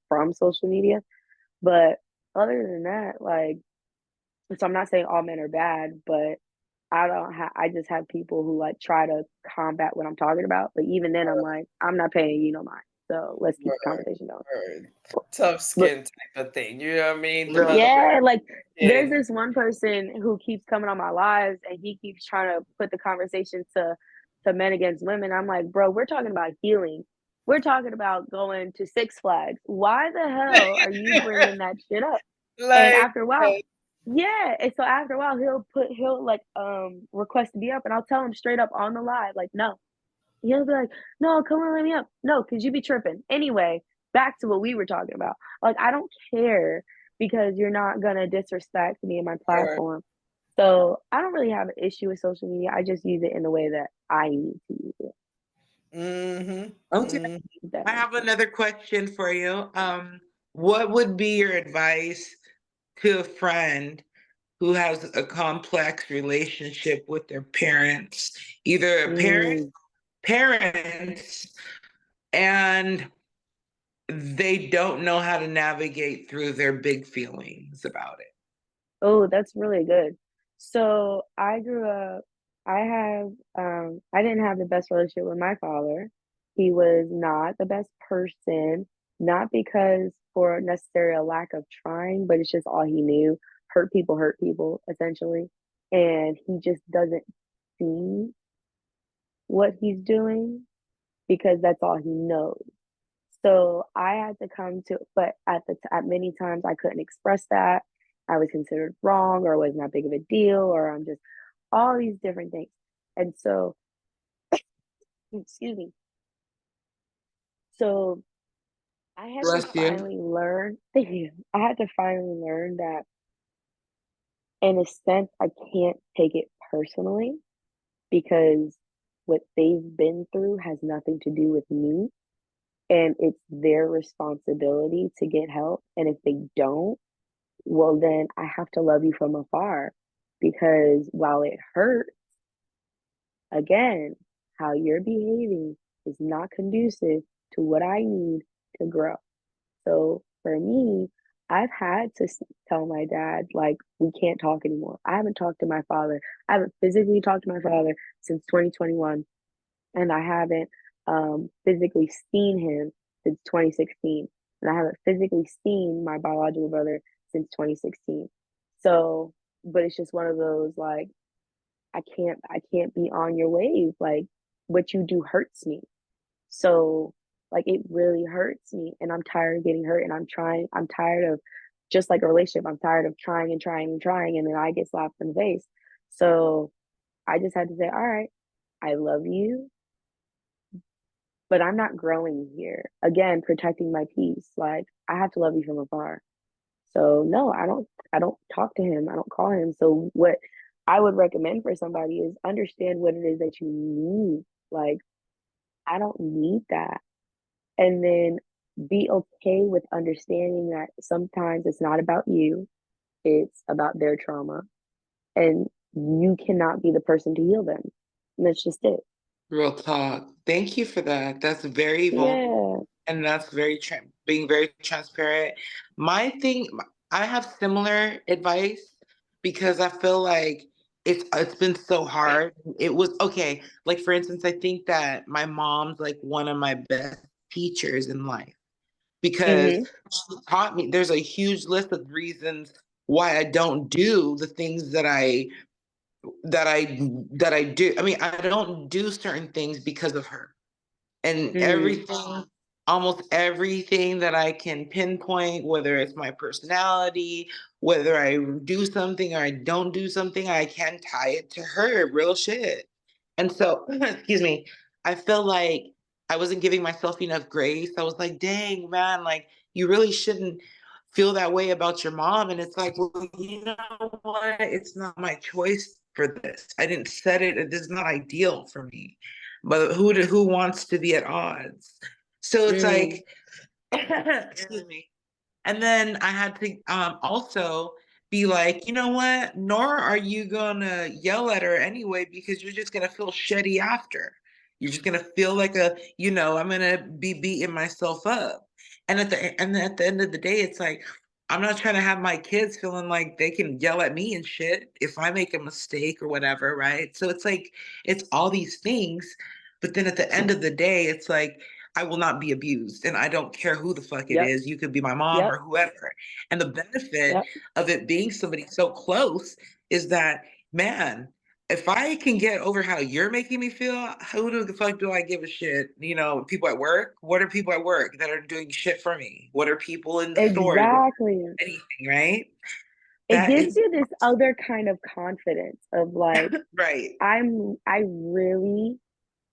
from social media. But other than that, like, so I'm not saying all men are bad, but I just have people who like try to combat what I'm talking about. But even then I'm like, I'm not paying you no mind. So let's keep the Word, conversation going. word. Tough But skin type of thing. You know what I mean? The Right. yeah, like there's motherfucking this one person who keeps coming on my lives and he keeps trying to put the conversation to men against women. I'm like, bro, we're talking about healing. We're talking about going to Six Flags. Why the hell are you bringing that shit up? And like after a while, yeah, and so after a while, he'll like request to be up, and I'll tell him straight up on the live, like, no. He'll be like, no, come on, let me up. No, because you be tripping. Anyway, back to what we were talking about. Like, I don't care because you're not gonna disrespect me and my word, platform. So I don't really have an issue with social media. I just use it in the way that I need to use it. Okay. Mm-hmm. I have another question for you. What would be your advice to a friend who has a complex relationship with their parents, either a Mm. parents, and they don't know how to navigate through their big feelings about it? Oh, that's really good. So I grew up, I didn't have the best relationship with my father. He was not the best person, not because for necessarily a lack of trying, but it's just all he knew. Hurt people, essentially. And he just doesn't see what he's doing because that's all he knows. So I had to come to, but at many times I couldn't express that. I was considered wrong, or it wasn't that big of a deal, or I'm just all these different things. And so, excuse me. So I had to Bless you. finally learn, thank you. I had to finally learn that in a sense, I can't take it personally because what they've been through has nothing to do with me. And it's their responsibility to get help. And if they don't, well, then I have to love you from afar because while it hurts, again, how you're behaving is not conducive to what I need to grow. So for me, I've had to tell my dad, like, we can't talk anymore. I haven't talked to my father. I haven't physically talked to my father since 2021, and I haven't physically seen him since 2016. And I haven't physically seen my biological brother since 2016. So, but it's just one of those like I can't be on your wave. Like what you do hurts me. So like it really hurts me and I'm tired of getting hurt and I'm tired of just like a relationship. I'm tired of trying and trying and trying and then I get slapped in the face. So I just had to say, all right, I love you, but I'm not growing here. Again, protecting my peace. Like I have to love you from afar. So no, I don't talk to him. I don't call him. So what I would recommend for somebody is understand what it is that you need. Like I don't need that. And then be okay with understanding that sometimes it's not about you, it's about their trauma. And you cannot be the person to heal them. And that's just it. Real talk. Thank you for that. That's very vulnerable, Yeah. and that's being very transparent. My thing, I have similar advice because I feel like it's been so hard. It was okay. Like for instance, I think that my mom's like one of my best teachers in life because Mm-hmm. she taught me. There's a huge list of reasons why I don't do the things that I do. I mean, I don't do certain things because of her. And Mm. everything, almost everything that I can pinpoint, whether it's my personality, whether I do something or I don't do something, I can tie it to her, real shit. And so, excuse me, I feel like I wasn't giving myself enough grace. I was like, dang, man, like you really shouldn't feel that way about your mom. And it's like, well, you know what? It's not my choice for this. I didn't set it. This is not ideal for me. But who wants to be at odds? So it's Mm. like, excuse me. And then I had to also be like, you know what? Nor are you gonna yell at her anyway because you're just gonna feel shitty after. You're just gonna feel like I'm gonna be beating myself up. And at the end of the day, it's like I'm not trying to have my kids feeling like they can yell at me and shit if I make a mistake or whatever, right? So it's like it's all these things, but then at the end of the day, it's like I will not be abused. And I don't care who the fuck it Yep. is. You could be my mom Yep. or whoever. And the benefit Yep. of it being somebody so close is that, man, if I can get over how you're making me feel, who the fuck do I give a shit? People at work? What are people at work that are doing shit for me? What are people in the stores? Exactly. Anything, right? It That gives is you this other kind of confidence of like, right. I really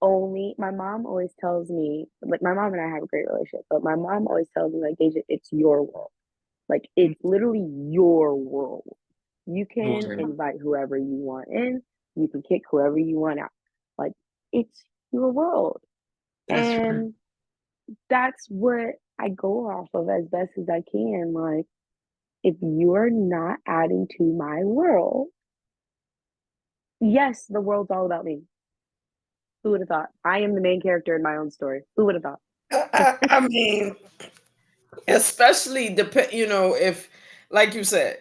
only my mom always tells me, like my mom and I have a great relationship, but my mom always tells me like Deja, it's your world. Like it's literally your world. You can invite whoever you want in. You can kick whoever you want out. Like, it's your world. And that's what I go off of as best as I can. Like, if you're not adding to my world, yes, the world's all about me. Who would have thought? I am the main character in my own story. Who would have thought? I mean, especially if, like you said,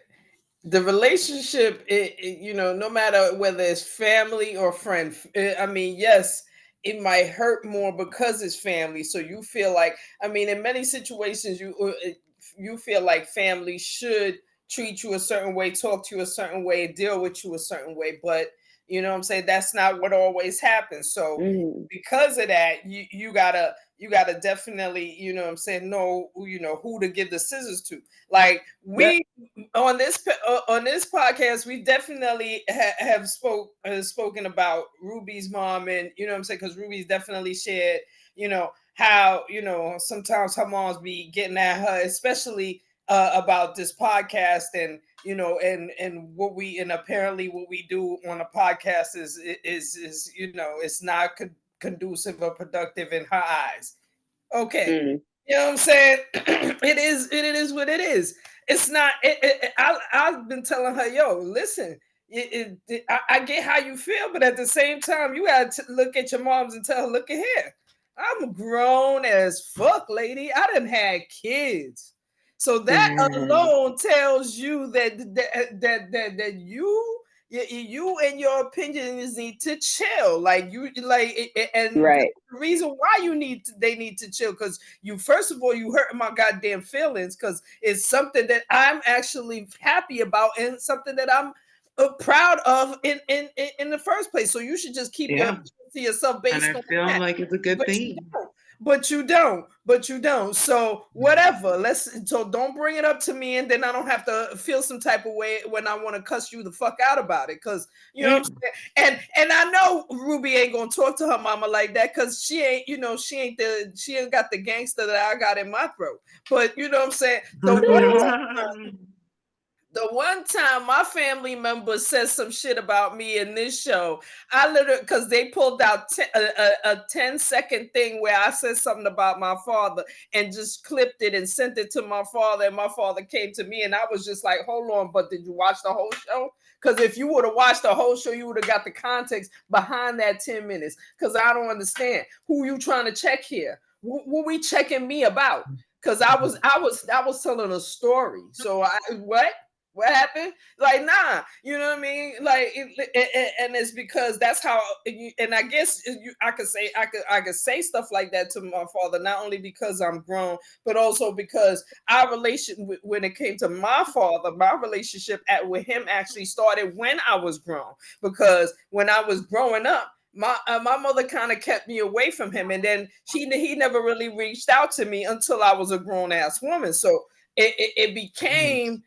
the relationship, no matter whether it's family or friend, I mean, yes, it might hurt more because it's family. So you feel like, I mean, in many situations, you feel like family should treat you a certain way, talk to you a certain way, deal with you a certain way. But you know what I'm saying? That's not what always happens. So because of that, you gotta definitely, you know what I'm saying, know who to give the scissors to. Like we on this podcast, we definitely have spoken about Ruby's mom, and you know what I'm saying, because Ruby's definitely shared, how sometimes her moms be getting at her, especially about this podcast, and and what we, and apparently what we do on a podcast is it's not conducive or productive in her eyes. Okay. You know what I'm saying? It is what it is. It's not. I've been telling her, yo, listen. I get how you feel, but at the same time, you gotta look at your moms and tell her, look at here. I'm grown as fuck, lady. I done had kids. So that alone tells you that you and your opinions need to chill. Like and right. the reason why they need to chill, because you, first of all, you hurt my goddamn feelings, because it's something that I'm actually happy about and something that I'm proud of in the first place. So you should just keep your to yourself based and I on feel that. like it's a good thing. But you don't. So whatever. So don't bring it up to me, and then I don't have to feel some type of way when I want to cuss you the fuck out about it. Cause you know what I'm saying? And I know Ruby ain't gonna talk to her mama like that, because she ain't got the gangster that I got in my throat. But you know what I'm saying? The one time my family member said some shit about me in this show, I literally, because they pulled out a 10-second thing where I said something about my father and just clipped it and sent it to my father, and my father came to me, and I was just like, hold on, but did you watch the whole show? Because if you would have watched the whole show, you would have got the context behind that 10 minutes, because I don't understand. Who you trying to check here? What we checking me about? Because I was telling a story. So what happened? Like, nah, you know what I mean? Like, and it's because that's how. And I guess I could say stuff like that to my father, not only because I'm grown, but also because our relation, when it came to my father, my relationship with him actually started when I was grown. Because when I was growing up, my mother kind of kept me away from him, and then he never really reached out to me until I was a grown ass woman. So it became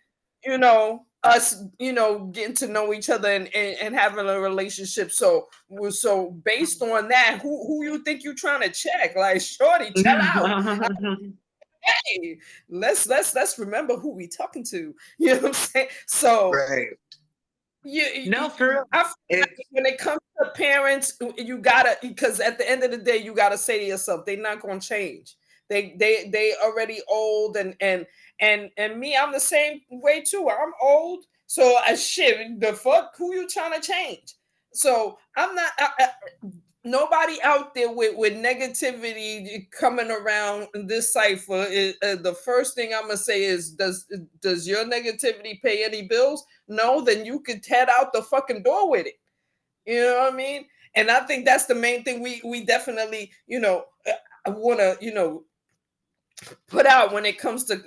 us, getting to know each other and having a relationship. So based on that, who you think you trying to check? Like, shorty, chill out. Hey, let's remember who we talking to. You know what I'm saying? So for real. When it comes to parents, you gotta, because at the end of the day, you gotta say to yourself, they're not gonna change. They already old, and me, I'm the same way too. I'm old, so shit, the fuck, who you trying to change? So I'm not. Nobody out there with negativity coming around this cipher. The first thing I'm gonna say is, does your negativity pay any bills? No, then you could head out the fucking door with it. You know what I mean? And I think that's the main thing we definitely want to put out when it comes to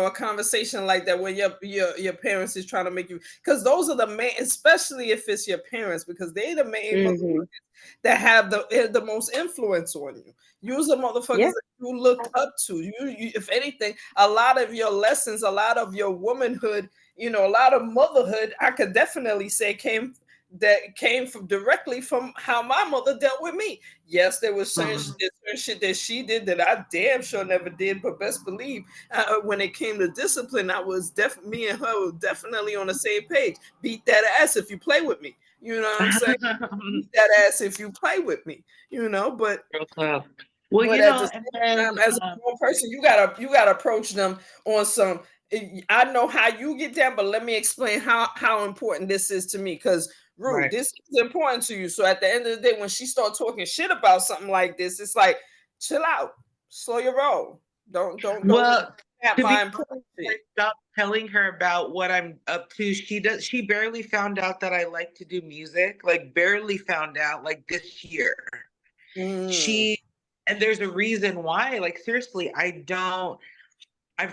a conversation like that, when your parents is trying to make you, because those are the main, especially if it's your parents, because they the main that have the most influence on you. Use the motherfuckers that you looked up to. You, if anything, a lot of your lessons, a lot of your womanhood, a lot of motherhood, I could definitely say came that came from directly from how my mother dealt with me. Yes, there was certain shit that she did that I damn sure never did, but best believe when it came to discipline, I was me and her were definitely on the same page. Beat that ass if you play with me. You know what I'm saying? Beat that ass if you play with me. You know, but Real tough. Well, but you at know, the and same then time, as a grown person, you gotta approach them on some. I know how you get down, but let me explain how important this is to me. Because Rude, right. this is important to you. So at the end of the day, when she starts talking shit about something like this, it's like, chill out, slow your roll. Don't Well, have to be my honest, important I shit. stopped telling her about what I'm up to. She barely found out that I like to do music, like barely found out like this year. Mm, She and there's a reason why. Like seriously, I've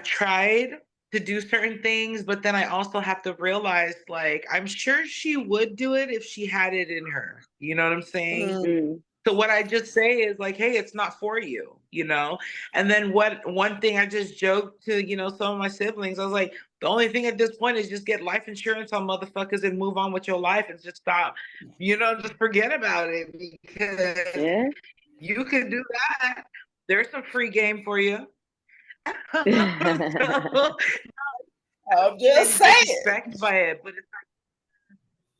tried to do certain things, but then I also have to realize like I'm sure she would do it if she had it in her. You know what I'm saying? mm. Mm. So what I just say is like, hey, it's not for you, you know? And then one thing I just joked to, some of my siblings, I was like, the only thing at this point is just get life insurance on motherfuckers and move on with your life and just stop, just forget about it because Yeah. you can do that. There's some free game for you. So, I don't I'm mean just any saying. disrespect by it, but it's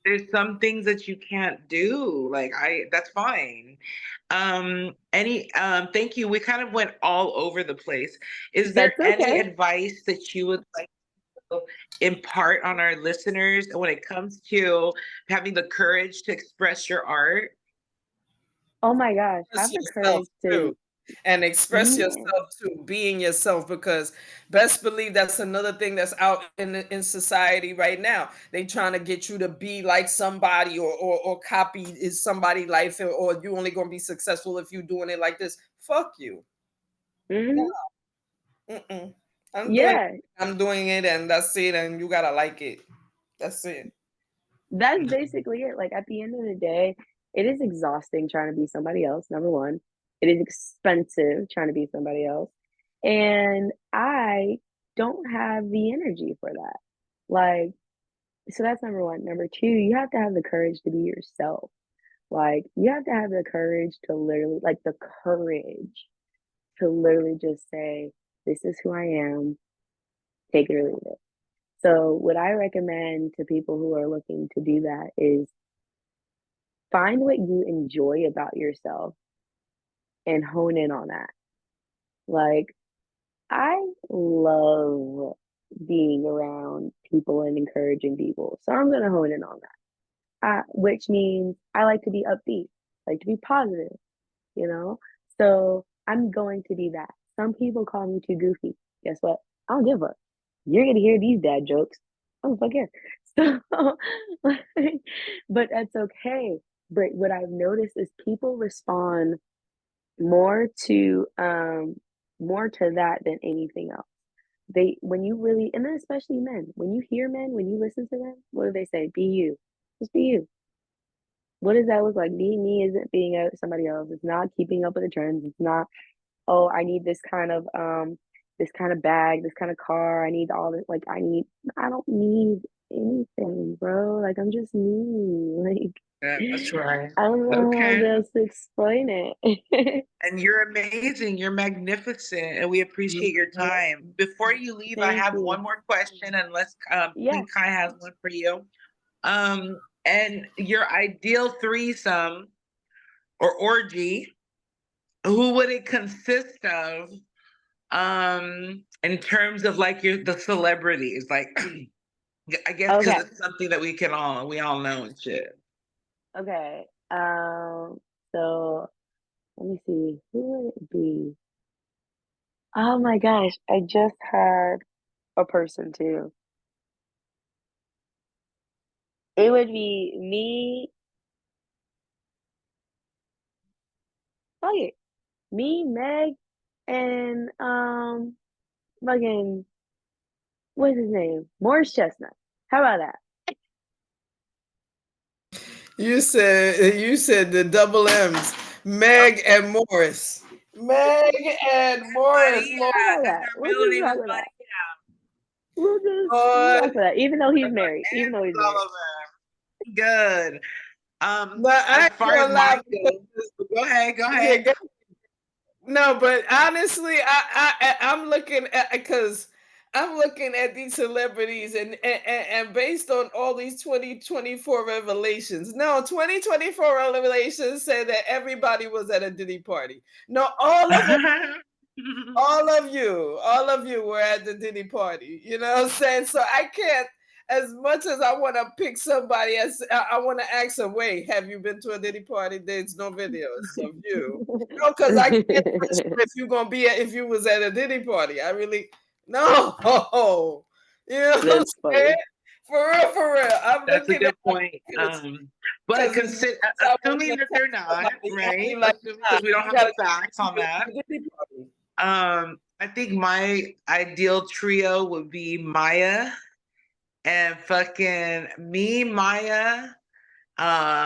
there's some things that you can't do. Like that's fine. Thank you. We kind of went all over the place. Is there That's any okay. advice that you would like to impart on our listeners when it comes to having the courage to express your art? Oh my gosh, Express have the yourself courage too, to, and express yeah. yourself too, being yourself, because best believe that's another thing that's out in society right now. They trying to get you to be like somebody or copy is somebody life, or you only gonna be successful if you doing it like this. Fuck you. No, Hmm. mm-mm. I'm doing Yeah, I'm doing it, and that's it, and you gotta like it. That's it. that's basically it. Like at the end of the day, it is exhausting trying to be somebody else, number one. It is expensive trying to be somebody else. And I don't have the energy for that. Like, so that's number one. Number two, you have to have the courage to be yourself. Like, you have to have the courage to literally, like, the courage to literally just say, this is who I am, take it or leave it. So, what I recommend to people who are looking to do that is find what you enjoy about yourself and hone in on that. Like, I love being around people and encouraging people. So, I'm going to hone in on that, which means I like to be upbeat, like to be positive, you know? So, I'm going to be that. Some people call me too goofy. Guess what? I don't give a. You're going to hear these dad jokes. I don't fuck care. So, like, but that's okay. But what I've noticed is people respond more to more to that than anything else. They when you really and then especially men, when you hear men, when you listen to them, what do they say? Be you. Just be you. What does that look like? Being me isn't being somebody else. It's not keeping up with the trends. It's not, oh, I need this kind of bag, this kind of car. I need all this like I don't need anything, bro. Like I'm just me. Like That's right. I don't know Okay. how else to explain it. And you're amazing. You're magnificent. And we appreciate your time. Before you leave, I Thank have you. one more question, unless Yeah. Queen Kai has one for you. And your ideal threesome or orgy, who would it consist of? In terms of like the celebrities, like I guess because Okay. it's something that we all know and shit. Okay. So let me see. Who would it be? Oh my gosh, I just had a person too. It would be me, fuck it, me, Meg, and fucking what's his name? Morris Chestnut. How about that? You said the double M's, Meg and Morris. Meg and Morris, Maria, Lord. How about and that? their We'll middle just name rock is with Maria. that. We'll Lord. rock with that. Even though he's That's what married. Even Ann though he's married. Sullivan. good. But I As ain't far as gonna lie, mine goes, go ahead, go yeah, ahead. no, but honestly, I'm looking at because I'm looking at these celebrities and based on all these 2024 revelations. No, 2024 revelations said that everybody was at a Diddy party. No, all of you were at the Diddy party. You know what I'm saying? So I can't, as much as I want to pick somebody, as I want to ask them, wait, have you been to a Diddy party? There's no videos of you. No, because I can't trust you if you're gonna be if you was at a Diddy party. I really no. You know what I'm That's saying? funny. For real. I'm That's a looking at good point. But assuming that they're not, right? like, Assuming because we don't have the facts on that. Diddy party. I think my ideal trio would be Maya and fucking me, Maya,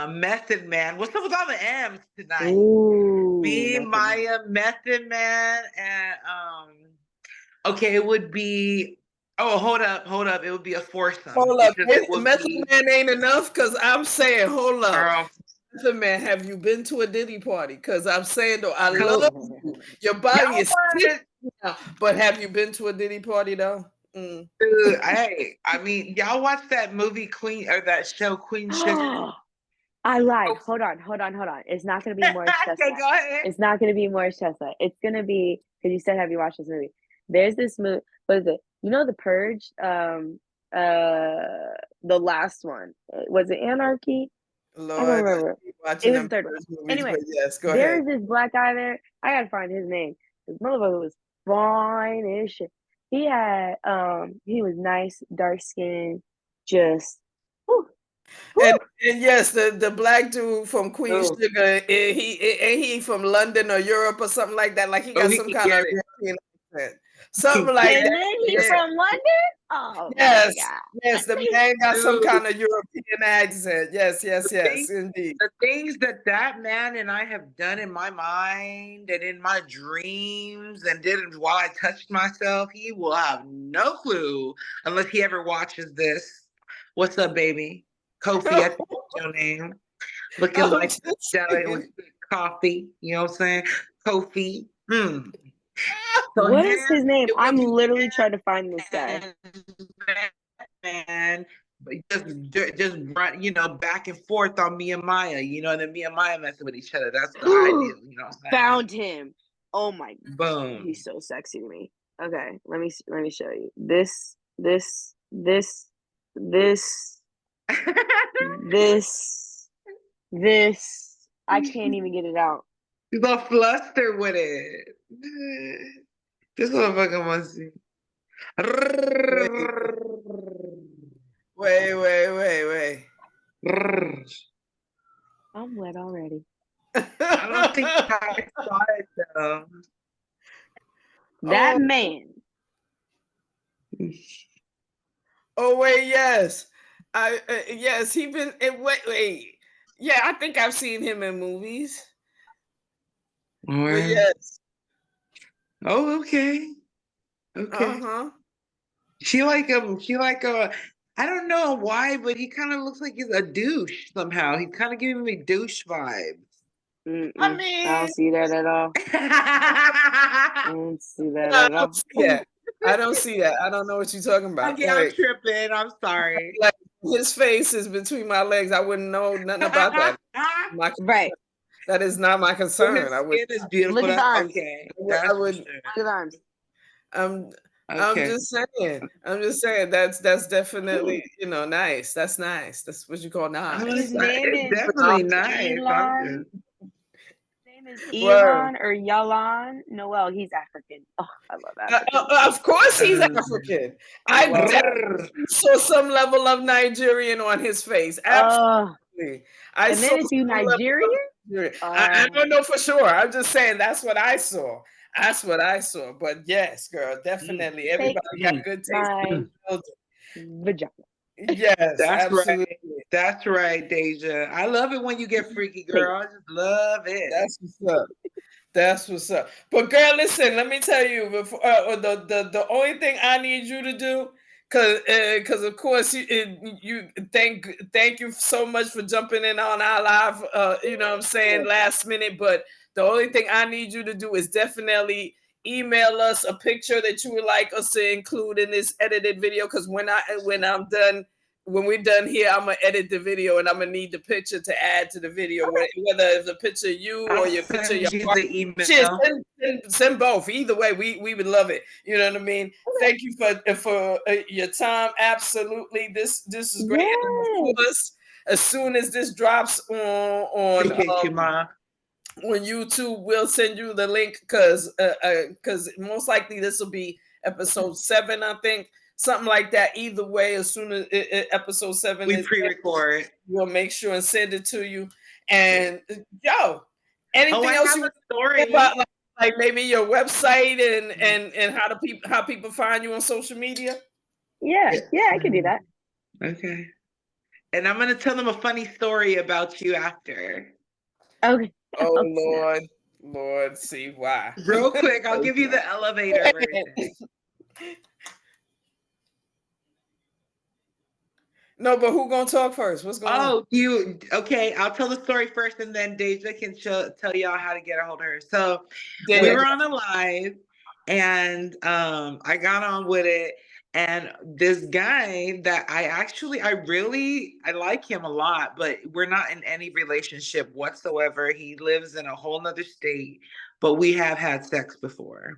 Method Man. What's up with all the M's tonight? Ooh, Me, Method Man. Maya, Method Man, and okay, it would be. Oh, hold up! It would be a foursome. Hold up, Because it would Method be, Man ain't enough because I'm saying, hold up. girl. Method Man, have you been to a Diddy party? Because I'm saying though, I love you. Your body is sick now, but have you been to a Diddy party though? Dude, hey, I mean, y'all watch that movie Queen or that show Queen Sugar? I lied. Hold on. It's not gonna be Morris Okay, Chestnut. go ahead. It's not gonna be Morris Chestnut. It's gonna be because you said, "Have you watched this movie?" There's this movie. What is it? You know, The Purge. The last one was it Anarchy? Lord, I don't remember. watching It was them the third one. movies, Anyway, but yes, go there's ahead. this black guy there. I gotta find his name. This motherfucker was fine as shit. He had he was nice, dark skin, just whew, And whew. yes, the black dude from Queen Oh, Sugar, he from London or Europe or something like that. Like he oh, got he some can kind get of it. European accent, something like And that. then he's Yeah. from London. Oh Yes, my yes, the god. man got some Dude, kind of European accent. Yes, things, indeed. the things that man and I have done in my mind and in my dreams and did while I touched myself, he will have no clue unless he ever watches this. What's up, baby? Kofi, I think that's your name. Looking I'm like just jelly saying. with coffee. You know what I'm saying? Kofi. So What is him, his name? it would I'm be literally trying to find this guy. man. But just run, back and forth on me and Maya, and then me and Maya messing with each other. That's the ideal, what I'm saying? Found him. Oh my, Boom. he's so sexy to me. Okay, let me show you. This. I can't even get it out. He's all flustered with it. This motherfucker must be. Wait. I'm wet already. I don't think I saw it though. That man. Oh wait, yes. Yes, he been wait. Yeah, I think I've seen him in movies. But yes. Oh, okay. Okay. Uh-huh. She like a I don't know why, but he kind of looks like he's a douche somehow. He's kind of giving me douche vibes. I mean, I don't see that at all. I don't see that at all. I don't see that. I don't know what you're talking about. Okay, I'm tripping. I'm sorry. Like his face is between my legs. I wouldn't know nothing about that. Right. That is not my concern. His skin is beautiful. Look at the arms. Okay. I would. Sure. Look at the arms. I'm just saying that's definitely nice. That's nice. That's what you call nice. His name It's is definitely nice. Elon. His name is Word. Elon or Yalan Noel. He's African. Oh, I love African. Of course, he's African. I definitely saw some level of Nigerian on his face. Absolutely. And then if you Nigerian, I don't know for sure. I'm just saying that's what I saw. That's what I saw. But yes, girl, definitely. Everybody got good taste. Vagina. Yes, that's absolutely. right. That's right, Daisha. I love it when you get freaky, girl. I just love it. That's what's up. That's what's up. But girl, listen, let me tell you, before the only thing I need you to do, Cause of course you thank you so much for jumping in on our live, you know what I'm saying, last minute. But the only thing I need you to do is definitely email us a picture that you would like us to include in this edited video. Because when we're done here, I'm gonna edit the video and I'm gonna need the picture to add to the video, whether it's a picture of you or your picture of your you the email. send both. Either way, we would love it. You know what I mean? Thank you for your time. Absolutely, this is great. And of course, as soon as this drops on Appreciate you, Ma. on YouTube, we'll send you the link because most likely this will be episode 7, I think. Something like that. Either way, as soon as episode 7 we is pre-record, we'll make sure and send it to you. And yo, anything I else have you a story about, like maybe your website and how people find you on social media? Yeah, I can do that. Okay. And I'm gonna tell them a funny story about you after. Okay. Oh Lord, see why. Real quick, I'll give you the elevator version. No, but who gonna talk first? What's going on? Okay, I'll tell the story first and then Daisha can tell y'all how to get a hold of her. So we were on a live and I got on with it, and this guy that I like him a lot, but we're not in any relationship whatsoever. He lives in a whole nother state, but we have had sex before.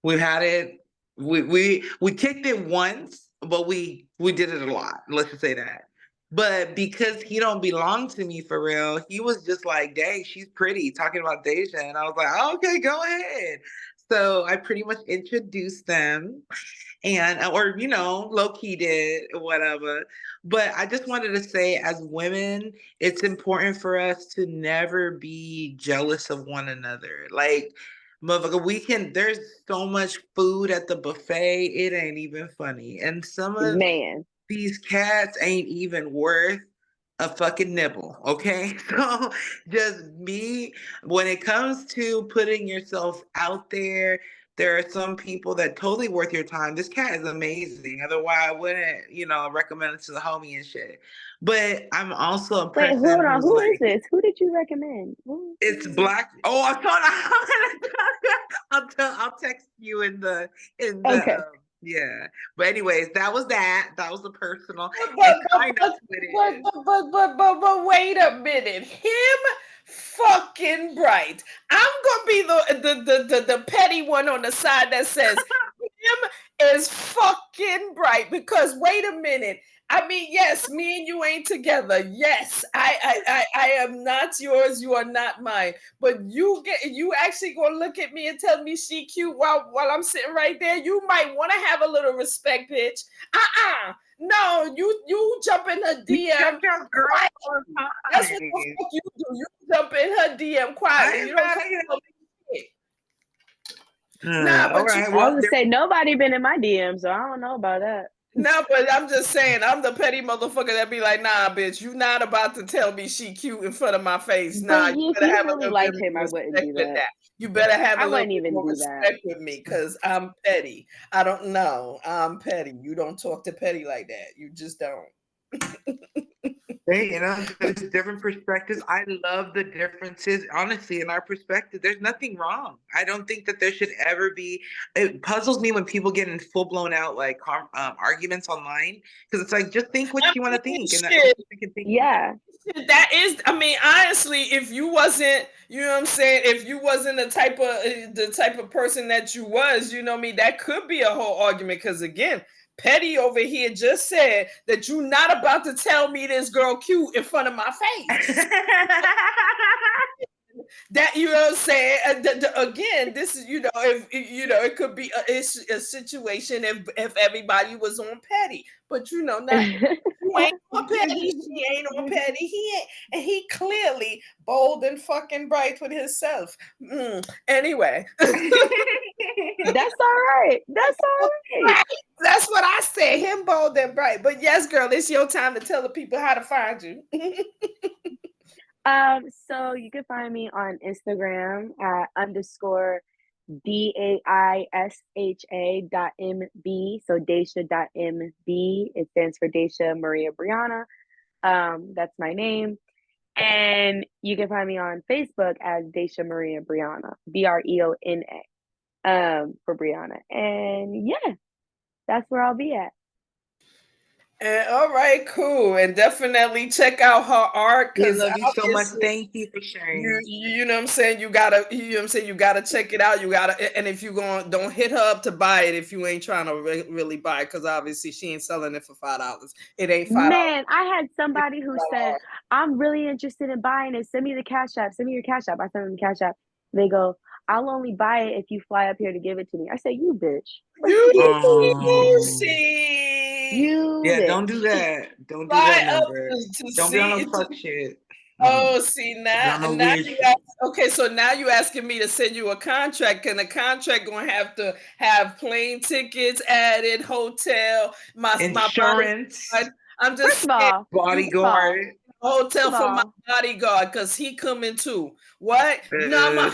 We've had it, we kicked it once, but we did it a lot. Let's just say that. But because he don't belong to me for real, he was just like, dang, she's pretty, talking about Deja. And I was like, oh, okay, go ahead. So I pretty much introduced them or low-key did whatever. But I just wanted to say, as women, it's important for us to never be jealous of one another. Like, motherfucker, there's so much food at the buffet, it ain't even funny. And some of these cats ain't even worth a fucking nibble, okay? So just when it comes to putting yourself out there are some people that totally worth your time. This cat is amazing. Otherwise, I wouldn't, recommend it to the homie and shit. But I'm also a person. Wait, hold on. Who is this? Who did you recommend? It's Black. Oh, I thought I'll text you in the okay. Yeah. But anyways, that was the personal. But wait a minute. Him fucking bright. I'm gonna be the petty one on the side that says him is fucking bright, because wait a minute. I mean, yes, me and you ain't together. Yes, I am not yours. You are not mine. But you actually gonna look at me and tell me she cute while I'm sitting right there? You might want to have a little respect, bitch. No, you jump in her DM. That's what the fuck you do. You jump in her DM quietly. You don't come shit. Nah, but I was gonna say nobody been in my DM, so I don't know about that. No, but I'm just saying, I'm the petty motherfucker that be like, nah, bitch, you not about to tell me she cute in front of my face. Nah, you better have really like him. I wouldn't do that. You better have a little bit more respect with me, because I'm petty. I don't know. I'm petty. You don't talk to petty like that. You just don't. Hey, there's different perspectives. I love the differences. Honestly, in our perspective, there's nothing wrong. I don't think that there should ever be. It puzzles me when people get in full blown out like arguments online, because it's like, just think what you want to think, and that is. I mean, honestly, if you wasn't, you know what I'm saying, if you wasn't the type of person that you was, you know me, that could be a whole argument. Because again, Petty over here just said that you're not about to tell me this girl cute in front of my face. That, you know what I'm saying? Again, this is, if it could be a situation if everybody was on Petty, but not. You ain't on Petty. She ain't on Petty. He clearly bold and fucking bright with himself. Anyway. That's all right. That's all right. That's what I say. Him bold and bright. But yes, girl, it's your time to tell the people how to find you. So you can find me on Instagram at DAISHA.MB. So Daisha.MB. It stands for Daisha Maria Brianna. That's my name. And you can find me on Facebook as Daisha Maria Brianna, Breona, for Brianna. And yeah, that's where I'll be at. And all right, cool. And definitely check out her art We because love you so much. Thank you for sharing. you know what I'm saying, you know what I'm saying, you gotta check it out. You gotta, and if you don't hit her up to buy it if you ain't trying to really buy it, because obviously she ain't selling it for $5. It ain't $5. Man, I had somebody who said, I'm really interested in buying it. Send me the Cash App. Send me your Cash App. I sent them the Cash App. They go, I'll only buy it if you fly up here to give it to me. I said, you bitch. You see, Yeah, bitch. don't do that. Don't do fly that, up number. to Don't be on see no fuck shit. Oh, see now, No now weird you shit. okay. So now you asking me to send you a contract, and the contract gonna have to have plane tickets added, hotel, my Insurance, bodyguard. I'm just First of all, bodyguard. hotel First of for my all, bodyguard because he coming too. What? You know I'm a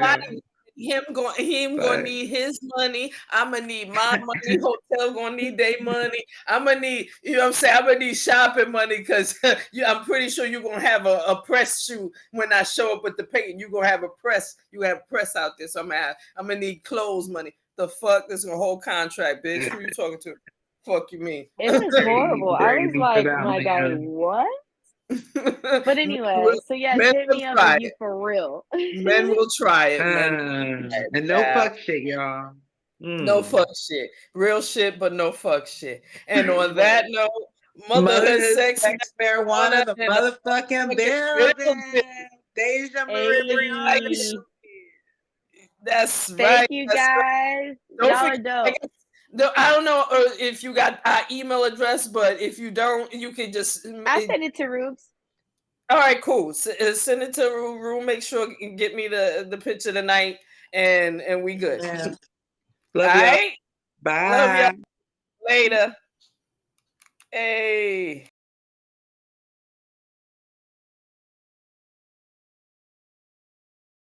body. Him gonna need his money. I'm gonna need my money. Hotel gonna need their money. I'm gonna need, you know what I'm saying? I'm gonna need shopping money because I'm pretty sure you're gonna have a press shoot when I show up with the paint. You're gonna have a press. You have press out there. So I'm gonna need clothes money. The fuck? This is a whole contract, bitch. Who you talking to? Fuck you mean? it was horrible. I was like, my God, what? But anyway, so yes, men hit will me up try if you it. for real. Men will try it. Men will try it. And no fuck shit, y'all. No fuck shit. Real shit, but no fuck shit. And on that note, motherhood, sex, marijuana, the and motherfucking building. Deja Marie Hey, that's thank right. you That's right. guys. Don't Y'all are forget. dope. I don't know if you got our email address, but if you don't, you can just. I sent it to Roops. All right, cool. Send it to Rue. Make sure you get me the picture tonight, and we good. Yeah. All Love y'all. right. Bye. Love y'all. Later. Hey.